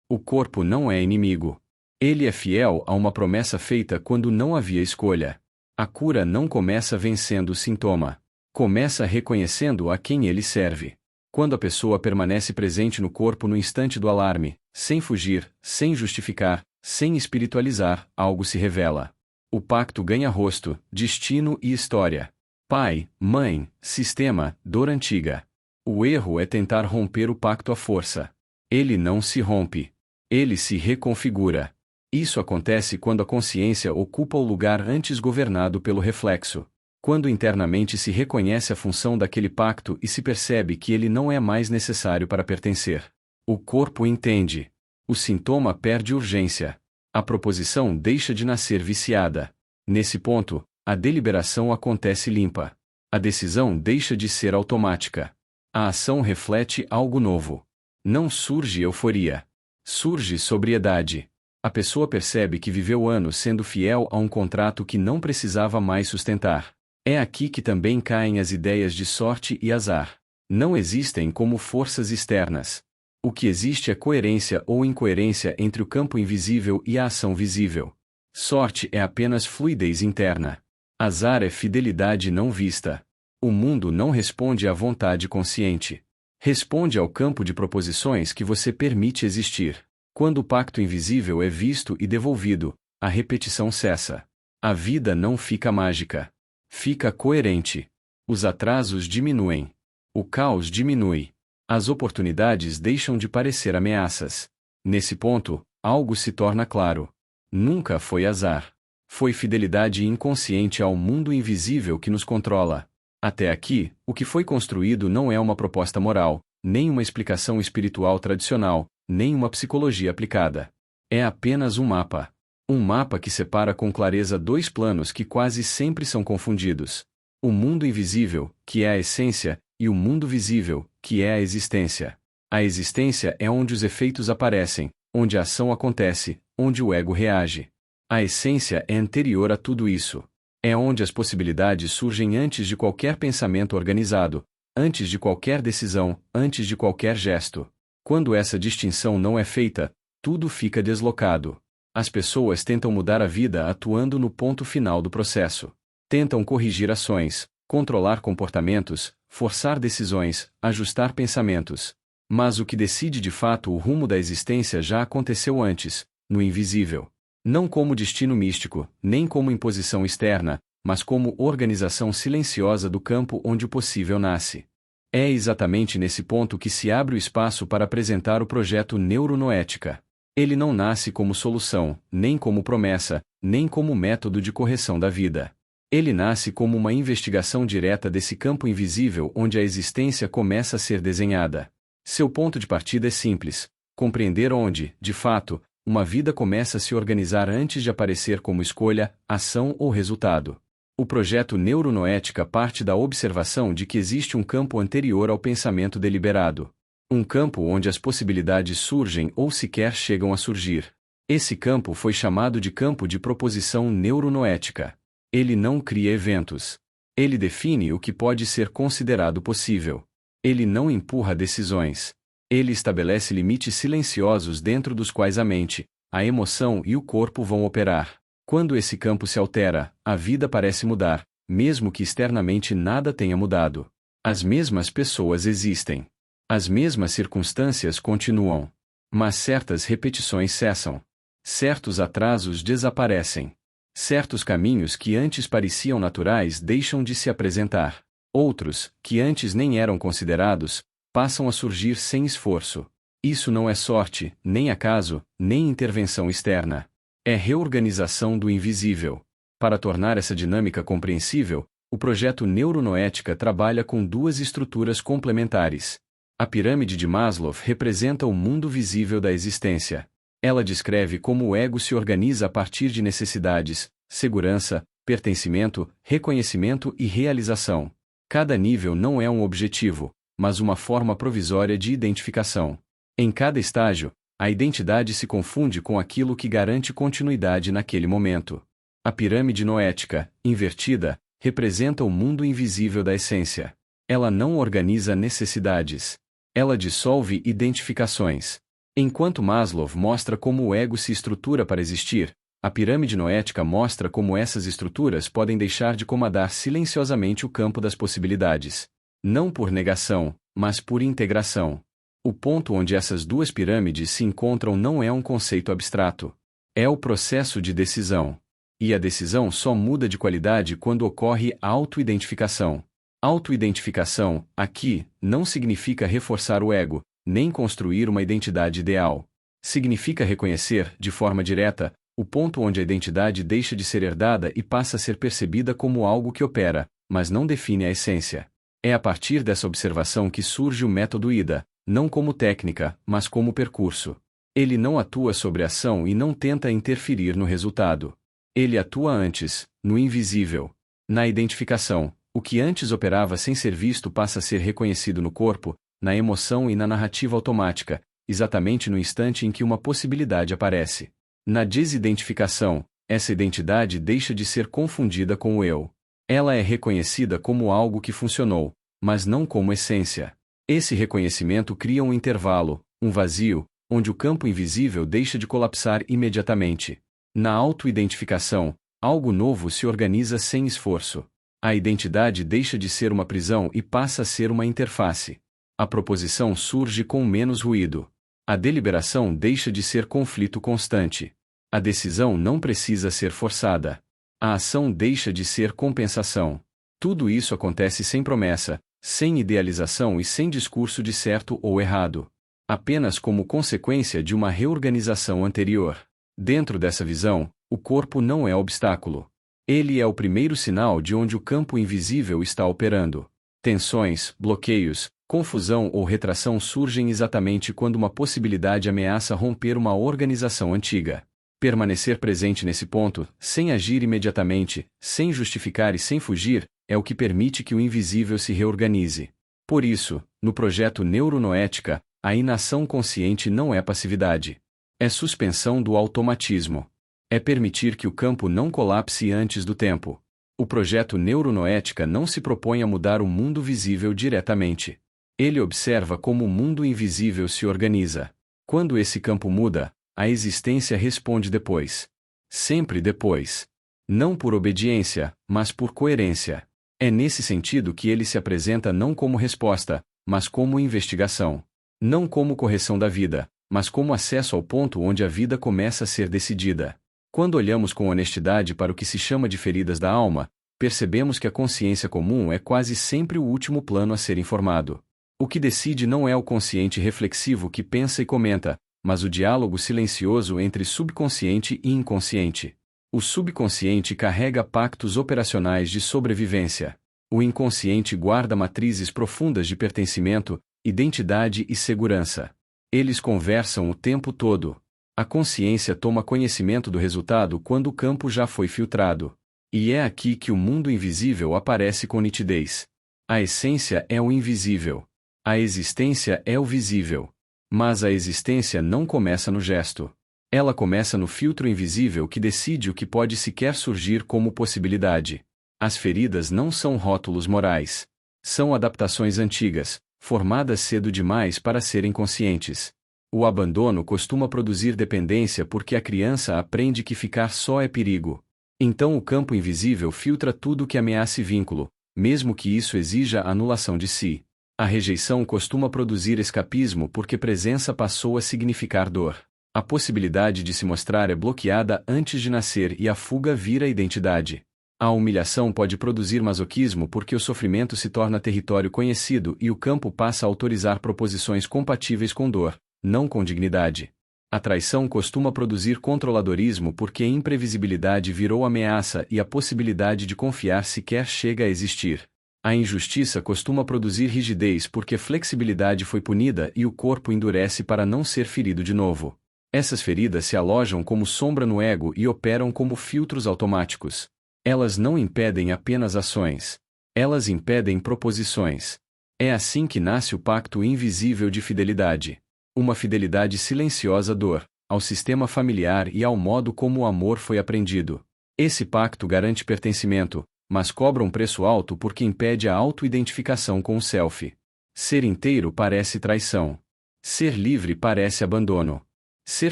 O corpo não é inimigo. Ele é fiel a uma promessa feita quando não havia escolha. A cura não começa vencendo o sintoma. Começa reconhecendo a quem ele serve. Quando a pessoa permanece presente no corpo no instante do alarme, sem fugir, sem justificar, sem espiritualizar, algo se revela. O pacto ganha rosto, destino e história. Pai, mãe, sistema, dor antiga. O erro é tentar romper o pacto à força. Ele não se rompe. Ele se reconfigura. Isso acontece quando a consciência ocupa o lugar antes governado pelo reflexo. Quando internamente se reconhece a função daquele pacto e se percebe que ele não é mais necessário para pertencer. O corpo entende. O sintoma perde urgência. A proposição deixa de nascer viciada. Nesse ponto, a deliberação acontece limpa. A decisão deixa de ser automática. A ação reflete algo novo. Não surge euforia. Surge sobriedade. A pessoa percebe que viveu anos sendo fiel a um contrato que não precisava mais sustentar. É aqui que também caem as ideias de sorte e azar. Não existem como forças externas. O que existe é coerência ou incoerência entre o campo invisível e a ação visível. Sorte é apenas fluidez interna. Azar é fidelidade não vista. O mundo não responde à vontade consciente. Responde ao campo de proposições que você permite existir. Quando o pacto invisível é visto e devolvido, a repetição cessa. A vida não fica mágica. Fica coerente. Os atrasos diminuem. O caos diminui. As oportunidades deixam de parecer ameaças. Nesse ponto, algo se torna claro. Nunca foi azar. Foi fidelidade inconsciente ao mundo invisível que nos controla. Até aqui, o que foi construído não é uma proposta moral, nem uma explicação espiritual tradicional, nem uma psicologia aplicada. É apenas um mapa. Um mapa que separa com clareza dois planos que quase sempre são confundidos. O mundo invisível, que é a essência, e o mundo visível, que é a existência. A existência é onde os efeitos aparecem, onde a ação acontece, onde o ego reage. A essência é anterior a tudo isso. É onde as possibilidades surgem antes de qualquer pensamento organizado, antes de qualquer decisão, antes de qualquer gesto. Quando essa distinção não é feita, tudo fica deslocado. As pessoas tentam mudar a vida atuando no ponto final do processo. Tentam corrigir ações, controlar comportamentos, forçar decisões, ajustar pensamentos. Mas o que decide de fato o rumo da existência já aconteceu antes, no invisível. Não como destino místico, nem como imposição externa, mas como organização silenciosa do campo onde o possível nasce. É exatamente nesse ponto que se abre o espaço para apresentar o projeto Neuronoética. Ele não nasce como solução, nem como promessa, nem como método de correção da vida. Ele nasce como uma investigação direta desse campo invisível onde a existência começa a ser desenhada. Seu ponto de partida é simples: compreender onde, de fato, uma vida começa a se organizar antes de aparecer como escolha, ação ou resultado. O projeto Neuronoética parte da observação de que existe um campo anterior ao pensamento deliberado. Um campo onde as possibilidades surgem ou sequer chegam a surgir. Esse campo foi chamado de campo de proposição neuronoética. Ele não cria eventos. Ele define o que pode ser considerado possível. Ele não empurra decisões. Ele estabelece limites silenciosos dentro dos quais a mente, a emoção e o corpo vão operar. Quando esse campo se altera, a vida parece mudar, mesmo que externamente nada tenha mudado. As mesmas pessoas existem. As mesmas circunstâncias continuam. Mas certas repetições cessam. Certos atrasos desaparecem. Certos caminhos que antes pareciam naturais deixam de se apresentar. Outros, que antes nem eram considerados, passam a surgir sem esforço. Isso não é sorte, nem acaso, nem intervenção externa. É reorganização do invisível. Para tornar essa dinâmica compreensível, o projeto Neuronoética trabalha com duas estruturas complementares. A pirâmide de Maslow representa o mundo visível da existência. Ela descreve como o ego se organiza a partir de necessidades, segurança, pertencimento, reconhecimento e realização. Cada nível não é um objetivo, mas uma forma provisória de identificação. Em cada estágio, a identidade se confunde com aquilo que garante continuidade naquele momento. A pirâmide noética, invertida, representa o mundo invisível da essência. Ela não organiza necessidades. Ela dissolve identificações. Enquanto Maslow mostra como o ego se estrutura para existir, a pirâmide noética mostra como essas estruturas podem deixar de comandar silenciosamente o campo das possibilidades. Não por negação, mas por integração. O ponto onde essas duas pirâmides se encontram não é um conceito abstrato. É o processo de decisão. E a decisão só muda de qualidade quando ocorre a autoidentificação. Autoidentificação, aqui, não significa reforçar o ego, nem construir uma identidade ideal. Significa reconhecer, de forma direta, o ponto onde a identidade deixa de ser herdada e passa a ser percebida como algo que opera, mas não define a essência. É a partir dessa observação que surge o método IDA, não como técnica, mas como percurso. Ele não atua sobre a ação e não tenta interferir no resultado. Ele atua antes, no invisível. Na identificação, o que antes operava sem ser visto passa a ser reconhecido no corpo, na emoção e na narrativa automática, exatamente no instante em que uma possibilidade aparece. Na desidentificação, essa identidade deixa de ser confundida com o eu. Ela é reconhecida como algo que funcionou, mas não como essência. Esse reconhecimento cria um intervalo, um vazio, onde o campo invisível deixa de colapsar imediatamente. Na autoidentificação, algo novo se organiza sem esforço. A identidade deixa de ser uma prisão e passa a ser uma interface. A proposição surge com menos ruído. A deliberação deixa de ser conflito constante. A decisão não precisa ser forçada. A ação deixa de ser compensação. Tudo isso acontece sem promessa, sem idealização e sem discurso de certo ou errado. Apenas como consequência de uma reorganização anterior. Dentro dessa visão, o corpo não é obstáculo. Ele é o primeiro sinal de onde o campo invisível está operando. Tensões, bloqueios, confusão ou retração surgem exatamente quando uma possibilidade ameaça romper uma organização antiga. Permanecer presente nesse ponto, sem agir imediatamente, sem justificar e sem fugir, é o que permite que o invisível se reorganize. Por isso, no projeto Neuronoética, a inação consciente não é passividade. É suspensão do automatismo. É permitir que o campo não colapse antes do tempo. O projeto Neuronoética não se propõe a mudar o mundo visível diretamente. Ele observa como o mundo invisível se organiza. Quando esse campo muda, a existência responde depois. Sempre depois. Não por obediência, mas por coerência. É nesse sentido que ele se apresenta não como resposta, mas como investigação. Não como correção da vida, mas como acesso ao ponto onde a vida começa a ser decidida. Quando olhamos com honestidade para o que se chama de feridas da alma, percebemos que a consciência comum é quase sempre o último plano a ser informado. O que decide não é o consciente reflexivo que pensa e comenta, mas o diálogo silencioso entre subconsciente e inconsciente. O subconsciente carrega pactos operacionais de sobrevivência. O inconsciente guarda matrizes profundas de pertencimento, identidade e segurança. Eles conversam o tempo todo. A consciência toma conhecimento do resultado quando o campo já foi filtrado. E é aqui que o mundo invisível aparece com nitidez. A essência é o invisível. A existência é o visível. Mas a existência não começa no gesto. Ela começa no filtro invisível que decide o que pode sequer surgir como possibilidade. As feridas não são rótulos morais. São adaptações antigas, formadas cedo demais para serem conscientes. O abandono costuma produzir dependência porque a criança aprende que ficar só é perigo. Então o campo invisível filtra tudo que ameace vínculo, mesmo que isso exija a anulação de si. A rejeição costuma produzir escapismo porque presença passou a significar dor. A possibilidade de se mostrar é bloqueada antes de nascer e a fuga vira identidade. A humilhação pode produzir masoquismo porque o sofrimento se torna território conhecido e o campo passa a autorizar proposições compatíveis com dor, não com dignidade. A traição costuma produzir controladorismo porque a imprevisibilidade virou ameaça e a possibilidade de confiar sequer chega a existir. A injustiça costuma produzir rigidez porque flexibilidade foi punida e o corpo endurece para não ser ferido de novo. Essas feridas se alojam como sombra no ego e operam como filtros automáticos. Elas não impedem apenas ações. Elas impedem proposições. É assim que nasce o pacto invisível de fidelidade. Uma fidelidade silenciosa dor, ao sistema familiar e ao modo como o amor foi aprendido. Esse pacto garante pertencimento, mas cobra um preço alto porque impede a auto-identificação com o self. Ser inteiro parece traição. Ser livre parece abandono. Ser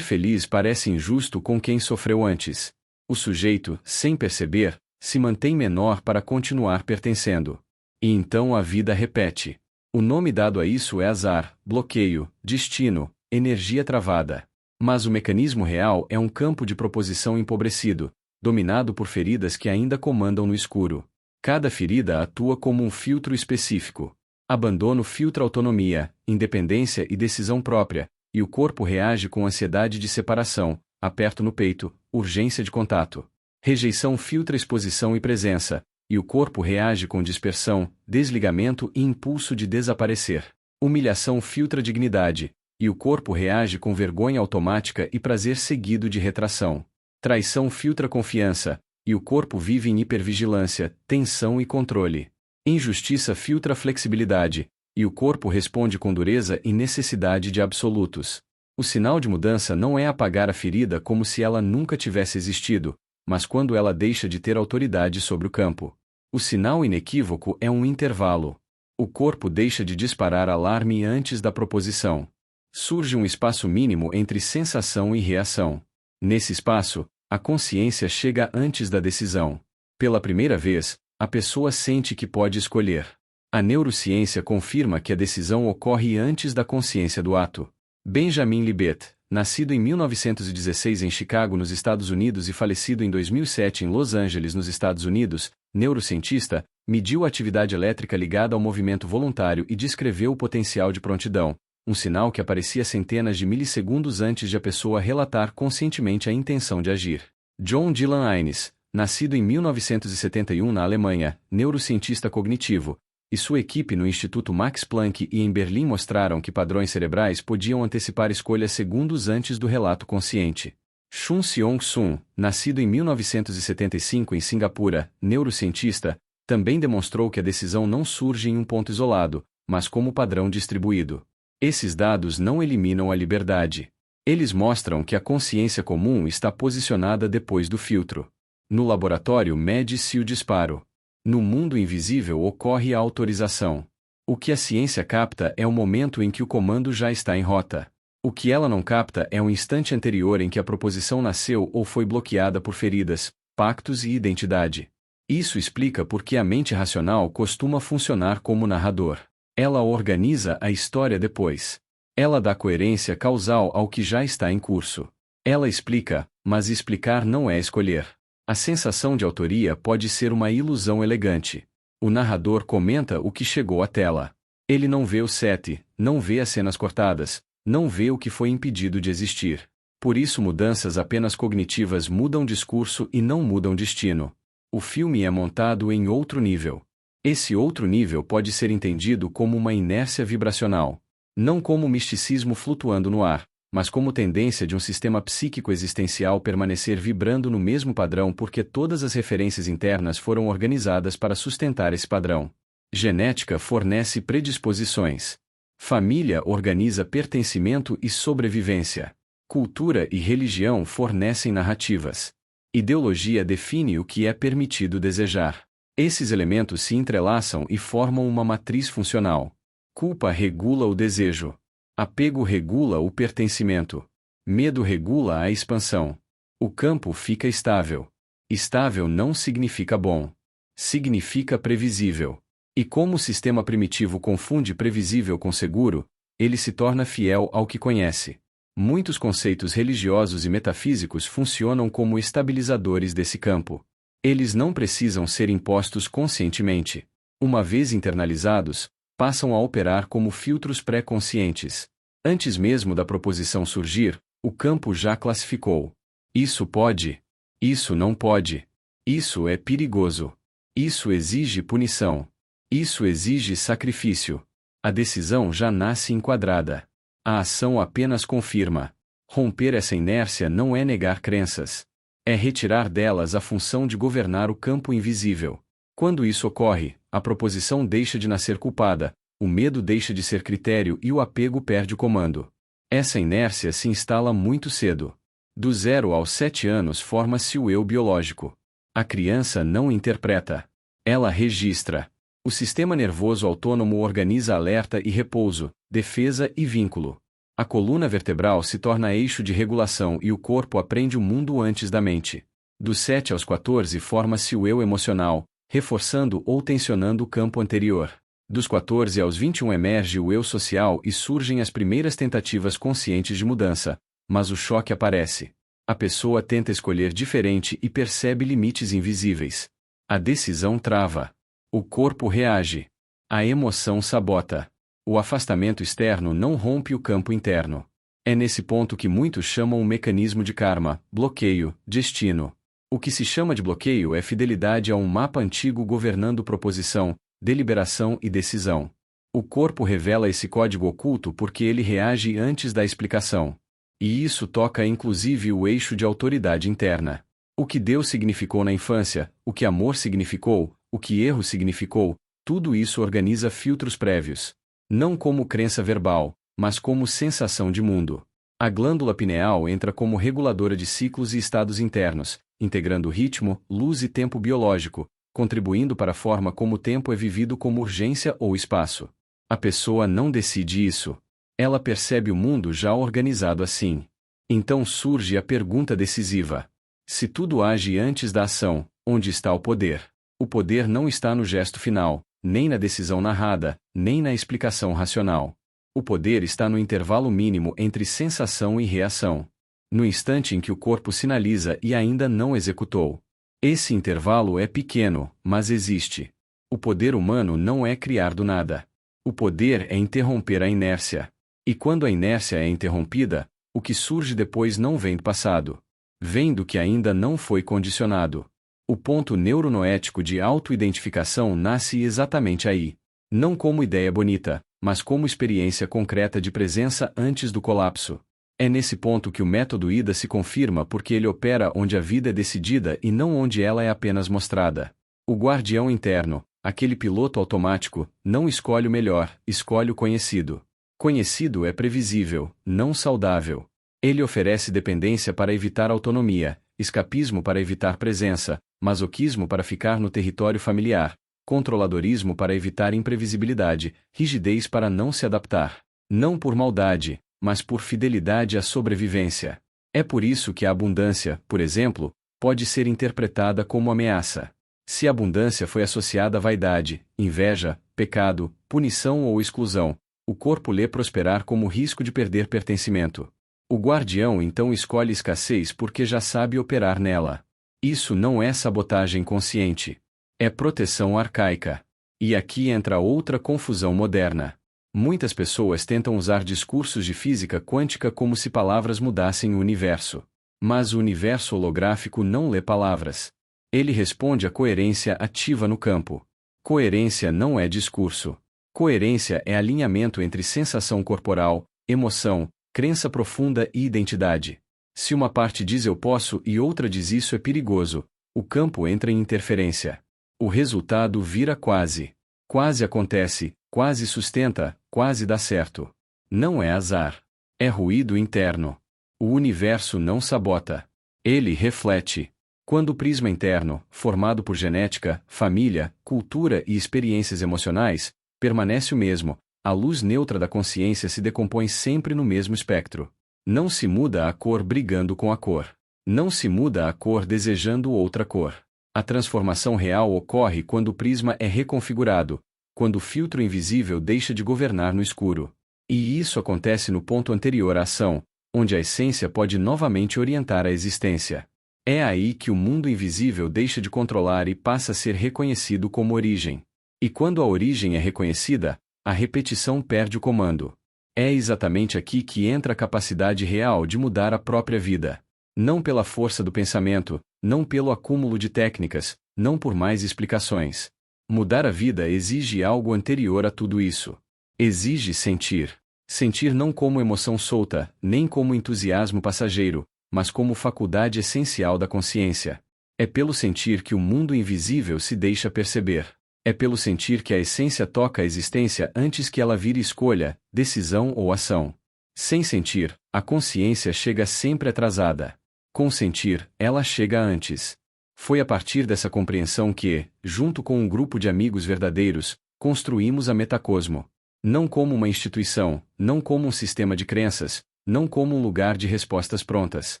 feliz parece injusto com quem sofreu antes. O sujeito, sem perceber, se mantém menor para continuar pertencendo. E então a vida repete. O nome dado a isso é azar, bloqueio, destino, energia travada. Mas o mecanismo real é um campo de proposição empobrecido, dominado por feridas que ainda comandam no escuro. Cada ferida atua como um filtro específico. Abandono filtra autonomia, independência e decisão própria, e o corpo reage com ansiedade de separação, aperto no peito, urgência de contato. Rejeição filtra exposição e presença, e o corpo reage com dispersão, desligamento e impulso de desaparecer. Humilhação filtra dignidade, e o corpo reage com vergonha automática e prazer seguido de retração. Traição filtra confiança, e o corpo vive em hipervigilância, tensão e controle. Injustiça filtra flexibilidade, e o corpo responde com dureza e necessidade de absolutos. O sinal de mudança não é apagar a ferida como se ela nunca tivesse existido, mas quando ela deixa de ter autoridade sobre o campo. O sinal inequívoco é um intervalo. O corpo deixa de disparar alarme antes da proposição. Surge um espaço mínimo entre sensação e reação. Nesse espaço, a consciência chega antes da decisão. Pela primeira vez, a pessoa sente que pode escolher. A neurociência confirma que a decisão ocorre antes da consciência do ato. Benjamin Libet, nascido em 1916 em Chicago, nos Estados Unidos e falecido em 2007 em Los Angeles, nos Estados Unidos, neurocientista, mediu a atividade elétrica ligada ao movimento voluntário e descreveu o potencial de prontidão, um sinal que aparecia centenas de milissegundos antes de a pessoa relatar conscientemente a intenção de agir. John Dylan Innes, nascido em 1971 na Alemanha, neurocientista cognitivo, e sua equipe no Instituto Max Planck e em Berlim mostraram que padrões cerebrais podiam antecipar escolhas segundos antes do relato consciente. Chun Seong-sun, nascido em 1975 em Singapura, neurocientista, também demonstrou que a decisão não surge em um ponto isolado, mas como padrão distribuído. Esses dados não eliminam a liberdade. Eles mostram que a consciência comum está posicionada depois do filtro. No laboratório mede-se o disparo. No mundo invisível ocorre a autorização. O que a ciência capta é o momento em que o comando já está em rota. O que ela não capta é o instante anterior em que a proposição nasceu ou foi bloqueada por feridas, pactos e identidade. Isso explica por que a mente racional costuma funcionar como narrador. Ela organiza a história depois. Ela dá coerência causal ao que já está em curso. Ela explica, mas explicar não é escolher. A sensação de autoria pode ser uma ilusão elegante. O narrador comenta o que chegou à tela. Ele não vê o set, não vê as cenas cortadas, não vê o que foi impedido de existir. Por isso mudanças apenas cognitivas mudam discurso e não mudam destino. O filme é montado em outro nível. Esse outro nível pode ser entendido como uma inércia vibracional. Não como misticismo flutuando no ar, mas como tendência de um sistema psíquico existencial permanecer vibrando no mesmo padrão porque todas as referências internas foram organizadas para sustentar esse padrão. Genética fornece predisposições. Família organiza pertencimento e sobrevivência. Cultura e religião fornecem narrativas. Ideologia define o que é permitido desejar. Esses elementos se entrelaçam e formam uma matriz funcional. Culpa regula o desejo. Apego regula o pertencimento. Medo regula a expansão. O campo fica estável. Estável não significa bom. Significa previsível. E como o sistema primitivo confunde previsível com seguro, ele se torna fiel ao que conhece. Muitos conceitos religiosos e metafísicos funcionam como estabilizadores desse campo. Eles não precisam ser impostos conscientemente. Uma vez internalizados, passam a operar como filtros pré-conscientes. Antes mesmo da proposição surgir, o campo já classificou. Isso pode. Isso não pode. Isso é perigoso. Isso exige punição. Isso exige sacrifício. A decisão já nasce enquadrada. A ação apenas confirma. Romper essa inércia não é negar crenças. É retirar delas a função de governar o campo invisível. Quando isso ocorre, a proposição deixa de nascer culpada, o medo deixa de ser critério e o apego perde o comando. Essa inércia se instala muito cedo. Do 0 aos 7 anos forma-se o eu biológico. A criança não interpreta. Ela registra. O sistema nervoso autônomo organiza alerta e repouso, defesa e vínculo. A coluna vertebral se torna eixo de regulação e o corpo aprende o mundo antes da mente. Dos 7 aos 14 forma-se o eu emocional, reforçando ou tensionando o campo anterior. Dos 14 aos 21 emerge o eu social e surgem as primeiras tentativas conscientes de mudança, mas o choque aparece. A pessoa tenta escolher diferente e percebe limites invisíveis. A decisão trava. O corpo reage. A emoção sabota. O afastamento externo não rompe o campo interno. É nesse ponto que muitos chamam o mecanismo de karma, bloqueio, destino. O que se chama de bloqueio é fidelidade a um mapa antigo governando proposição, deliberação e decisão. O corpo revela esse código oculto porque ele reage antes da explicação. E isso toca inclusive o eixo de autoridade interna. O que Deus significou na infância, o que amor significou, o que erro significou, tudo isso organiza filtros prévios. Não como crença verbal, mas como sensação de mundo. A glândula pineal entra como reguladora de ciclos e estados internos, integrando ritmo, luz e tempo biológico, contribuindo para a forma como o tempo é vivido como urgência ou espaço. A pessoa não decide isso. Ela percebe o mundo já organizado assim. Então surge a pergunta decisiva. Se tudo age antes da ação, onde está o poder? O poder não está no gesto final, nem na decisão narrada, nem na explicação racional. O poder está no intervalo mínimo entre sensação e reação. No instante em que o corpo sinaliza e ainda não executou. Esse intervalo é pequeno, mas existe. O poder humano não é criar do nada. O poder é interromper a inércia. E quando a inércia é interrompida, o que surge depois não vem do passado. Vem do que ainda não foi condicionado. O ponto neuronoético de autoidentificação nasce exatamente aí. Não como ideia bonita, mas como experiência concreta de presença antes do colapso. É nesse ponto que o método IDA se confirma porque ele opera onde a vida é decidida e não onde ela é apenas mostrada. O guardião interno, aquele piloto automático, não escolhe o melhor, escolhe o conhecido. Conhecido é previsível, não saudável. Ele oferece dependência para evitar autonomia, escapismo para evitar presença, masoquismo para ficar no território familiar, controladorismo para evitar imprevisibilidade, rigidez para não se adaptar. Não por maldade, mas por fidelidade à sobrevivência. É por isso que a abundância, por exemplo, pode ser interpretada como ameaça. Se a abundância foi associada à vaidade, inveja, pecado, punição ou exclusão, o corpo lê prosperar como risco de perder pertencimento. O guardião então escolhe escassez porque já sabe operar nela. Isso não é sabotagem consciente. É proteção arcaica. E aqui entra outra confusão moderna. Muitas pessoas tentam usar discursos de física quântica como se palavras mudassem o universo. Mas o universo holográfico não lê palavras. Ele responde à coerência ativa no campo. Coerência não é discurso. Coerência é alinhamento entre sensação corporal, emoção, crença profunda e identidade. Se uma parte diz eu posso e outra diz isso é perigoso, o campo entra em interferência. O resultado vira quase. Quase acontece, quase sustenta, quase dá certo. Não é azar. É ruído interno. O universo não sabota. Ele reflete. Quando o prisma interno, formado por genética, família, cultura e experiências emocionais, permanece o mesmo, a luz neutra da consciência se decompõe sempre no mesmo espectro. Não se muda a cor brigando com a cor. Não se muda a cor desejando outra cor. A transformação real ocorre quando o prisma é reconfigurado, quando o filtro invisível deixa de governar no escuro. E isso acontece no ponto anterior à ação, onde a essência pode novamente orientar a existência. É aí que o mundo invisível deixa de controlar e passa a ser reconhecido como origem. E quando a origem é reconhecida, a repetição perde o comando. É exatamente aqui que entra a capacidade real de mudar a própria vida. Não pela força do pensamento, não pelo acúmulo de técnicas, não por mais explicações. Mudar a vida exige algo anterior a tudo isso. Exige sentir. Sentir não como emoção solta, nem como entusiasmo passageiro, mas como faculdade essencial da consciência. É pelo sentir que o mundo invisível se deixa perceber. É pelo sentir que a essência toca a existência antes que ela vire escolha, decisão ou ação. Sem sentir, a consciência chega sempre atrasada. Com sentir, ela chega antes. Foi a partir dessa compreensão que, junto com um grupo de amigos verdadeiros, construímos a Metacosmo. Não como uma instituição, não como um sistema de crenças, não como um lugar de respostas prontas.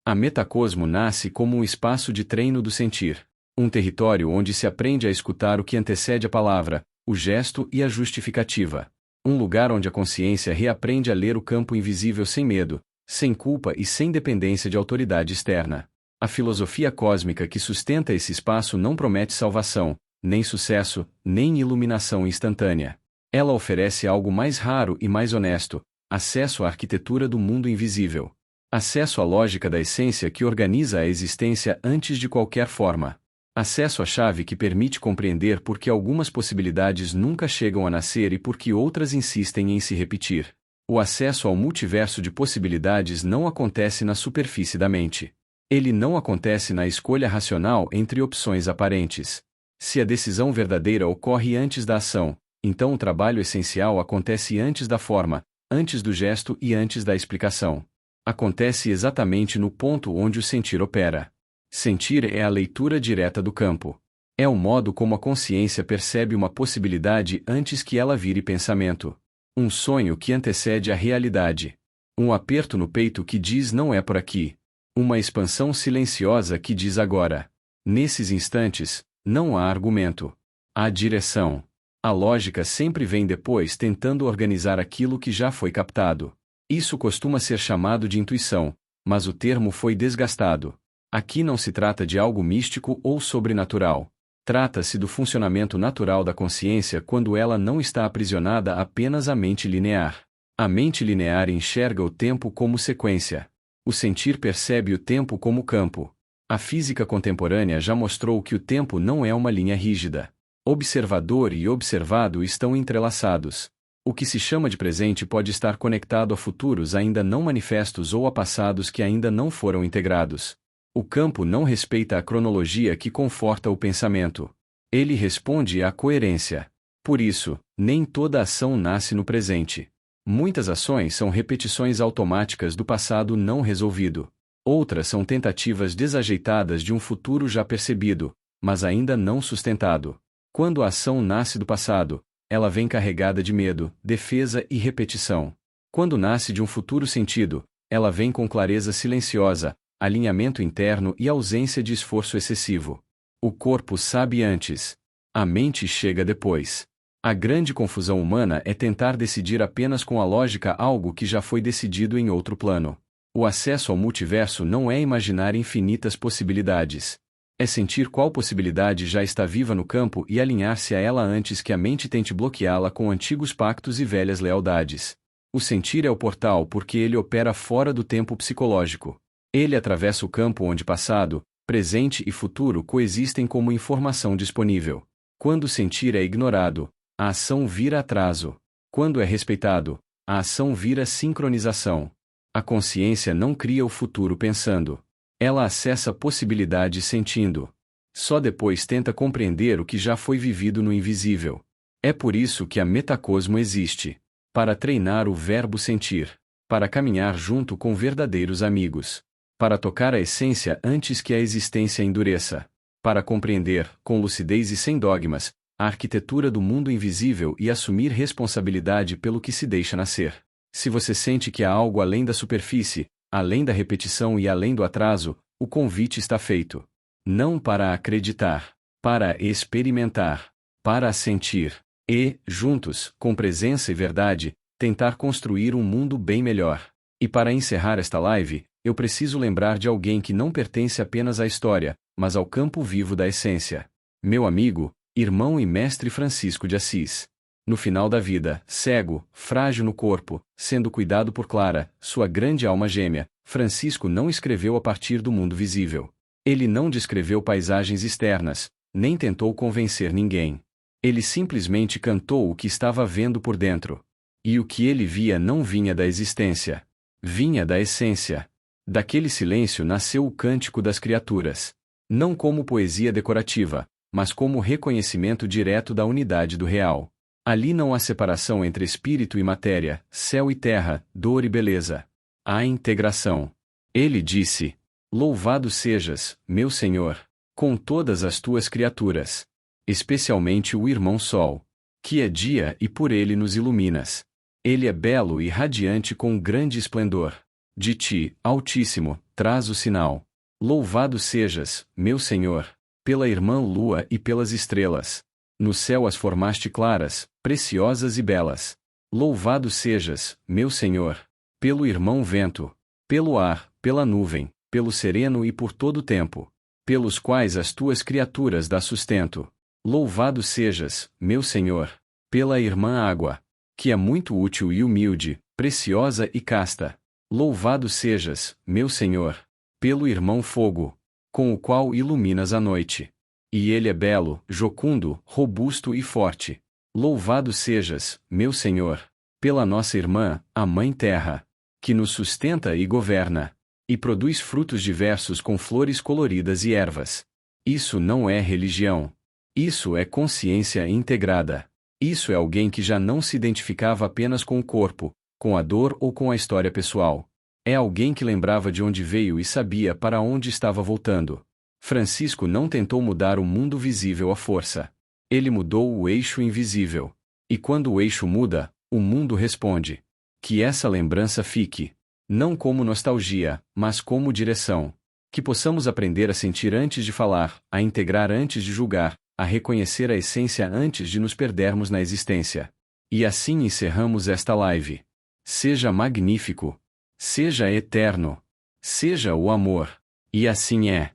A Metacosmo nasce como um espaço de treino do sentir. Um território onde se aprende a escutar o que antecede a palavra, o gesto e a justificativa. Um lugar onde a consciência reaprende a ler o campo invisível sem medo, sem culpa e sem dependência de autoridade externa. A filosofia cósmica que sustenta esse espaço não promete salvação, nem sucesso, nem iluminação instantânea. Ela oferece algo mais raro e mais honesto: acesso à arquitetura do mundo invisível. Acesso à lógica da essência que organiza a existência antes de qualquer forma. Acesso à chave que permite compreender por que algumas possibilidades nunca chegam a nascer e por que outras insistem em se repetir. O acesso ao multiverso de possibilidades não acontece na superfície da mente. Ele não acontece na escolha racional entre opções aparentes. Se a decisão verdadeira ocorre antes da ação, então o trabalho essencial acontece antes da forma, antes do gesto e antes da explicação. Acontece exatamente no ponto onde o sentir opera. Sentir é a leitura direta do campo. É o modo como a consciência percebe uma possibilidade antes que ela vire pensamento. Um sonho que antecede a realidade. Um aperto no peito que diz não é por aqui. Uma expansão silenciosa que diz agora. Nesses instantes, não há argumento. Há direção. A lógica sempre vem depois tentando organizar aquilo que já foi captado. Isso costuma ser chamado de intuição, mas o termo foi desgastado. Aqui não se trata de algo místico ou sobrenatural. Trata-se do funcionamento natural da consciência quando ela não está aprisionada apenas à mente linear. A mente linear enxerga o tempo como sequência. O sentir percebe o tempo como campo. A física contemporânea já mostrou que o tempo não é uma linha rígida. Observador e observado estão entrelaçados. O que se chama de presente pode estar conectado a futuros ainda não manifestos ou a passados que ainda não foram integrados. O campo não respeita a cronologia que conforta o pensamento. Ele responde à coerência. Por isso, nem toda ação nasce no presente. Muitas ações são repetições automáticas do passado não resolvido. Outras são tentativas desajeitadas de um futuro já percebido, mas ainda não sustentado. Quando a ação nasce do passado, ela vem carregada de medo, defesa e repetição. Quando nasce de um futuro sentido, ela vem com clareza silenciosa, alinhamento interno e ausência de esforço excessivo. O corpo sabe antes. A mente chega depois. A grande confusão humana é tentar decidir apenas com a lógica algo que já foi decidido em outro plano. O acesso ao multiverso não é imaginar infinitas possibilidades. É sentir qual possibilidade já está viva no campo e alinhar-se a ela antes que a mente tente bloqueá-la com antigos pactos e velhas lealdades. O sentir é o portal porque ele opera fora do tempo psicológico. Ele atravessa o campo onde passado, presente e futuro coexistem como informação disponível. Quando o sentir é ignorado, a ação vira atraso. Quando é respeitado, a ação vira sincronização. A consciência não cria o futuro pensando. Ela acessa possibilidades sentindo. Só depois tenta compreender o que já foi vivido no invisível. É por isso que a Metacosmo existe. Para treinar o verbo sentir. Para caminhar junto com verdadeiros amigos. Para tocar a essência antes que a existência endureça. Para compreender, com lucidez e sem dogmas, a arquitetura do mundo invisível e assumir responsabilidade pelo que se deixa nascer. Se você sente que há algo além da superfície, Além da repetição e além do atraso, o convite está feito. Não para acreditar, para experimentar, para sentir e, juntos, com presença e verdade, tentar construir um mundo bem melhor. E para encerrar esta live, eu preciso lembrar de alguém que não pertence apenas à história, mas ao campo vivo da essência. Meu amigo, irmão e mestre Francisco de Assis. No final da vida, cego, frágil no corpo, sendo cuidado por Clara, sua grande alma gêmea, Francisco não escreveu a partir do mundo visível. Ele não descreveu paisagens externas, nem tentou convencer ninguém. Ele simplesmente cantou o que estava vendo por dentro. E o que ele via não vinha da existência. Vinha da essência. Daquele silêncio nasceu o Cântico das Criaturas. Não como poesia decorativa, mas como reconhecimento direto da unidade do real. Ali não há separação entre espírito e matéria, céu e terra, dor e beleza. Há integração. Ele disse: Louvado sejas, meu Senhor, com todas as tuas criaturas, especialmente o irmão Sol, que é dia e por ele nos iluminas. Ele é belo e radiante com grande esplendor. De ti, Altíssimo, traz o sinal. Louvado sejas, meu Senhor, pela irmã Lua e pelas estrelas. No céu as formaste claras, preciosas e belas. Louvado sejas, meu Senhor, pelo irmão Vento, pelo ar, pela nuvem, pelo sereno e por todo o tempo, pelos quais as tuas criaturas dá sustento. Louvado sejas, meu Senhor, pela irmã Água, que é muito útil e humilde, preciosa e casta. Louvado sejas, meu Senhor, pelo irmão Fogo, com o qual iluminas a noite. E ele é belo, jocundo, robusto e forte. Louvado sejas, meu Senhor, pela nossa irmã, a Mãe Terra, que nos sustenta e governa, e produz frutos diversos com flores coloridas e ervas. Isso não é religião. Isso é consciência integrada. Isso é alguém que já não se identificava apenas com o corpo, com a dor ou com a história pessoal. É alguém que lembrava de onde veio e sabia para onde estava voltando. Francisco não tentou mudar o mundo visível à força. Ele mudou o eixo invisível. E quando o eixo muda, o mundo responde. Que essa lembrança fique, não como nostalgia, mas como direção. Que possamos aprender a sentir antes de falar, a integrar antes de julgar, a reconhecer a essência antes de nos perdermos na existência. E assim encerramos esta live. Seja magnífico. Seja eterno. Seja o amor. E assim é.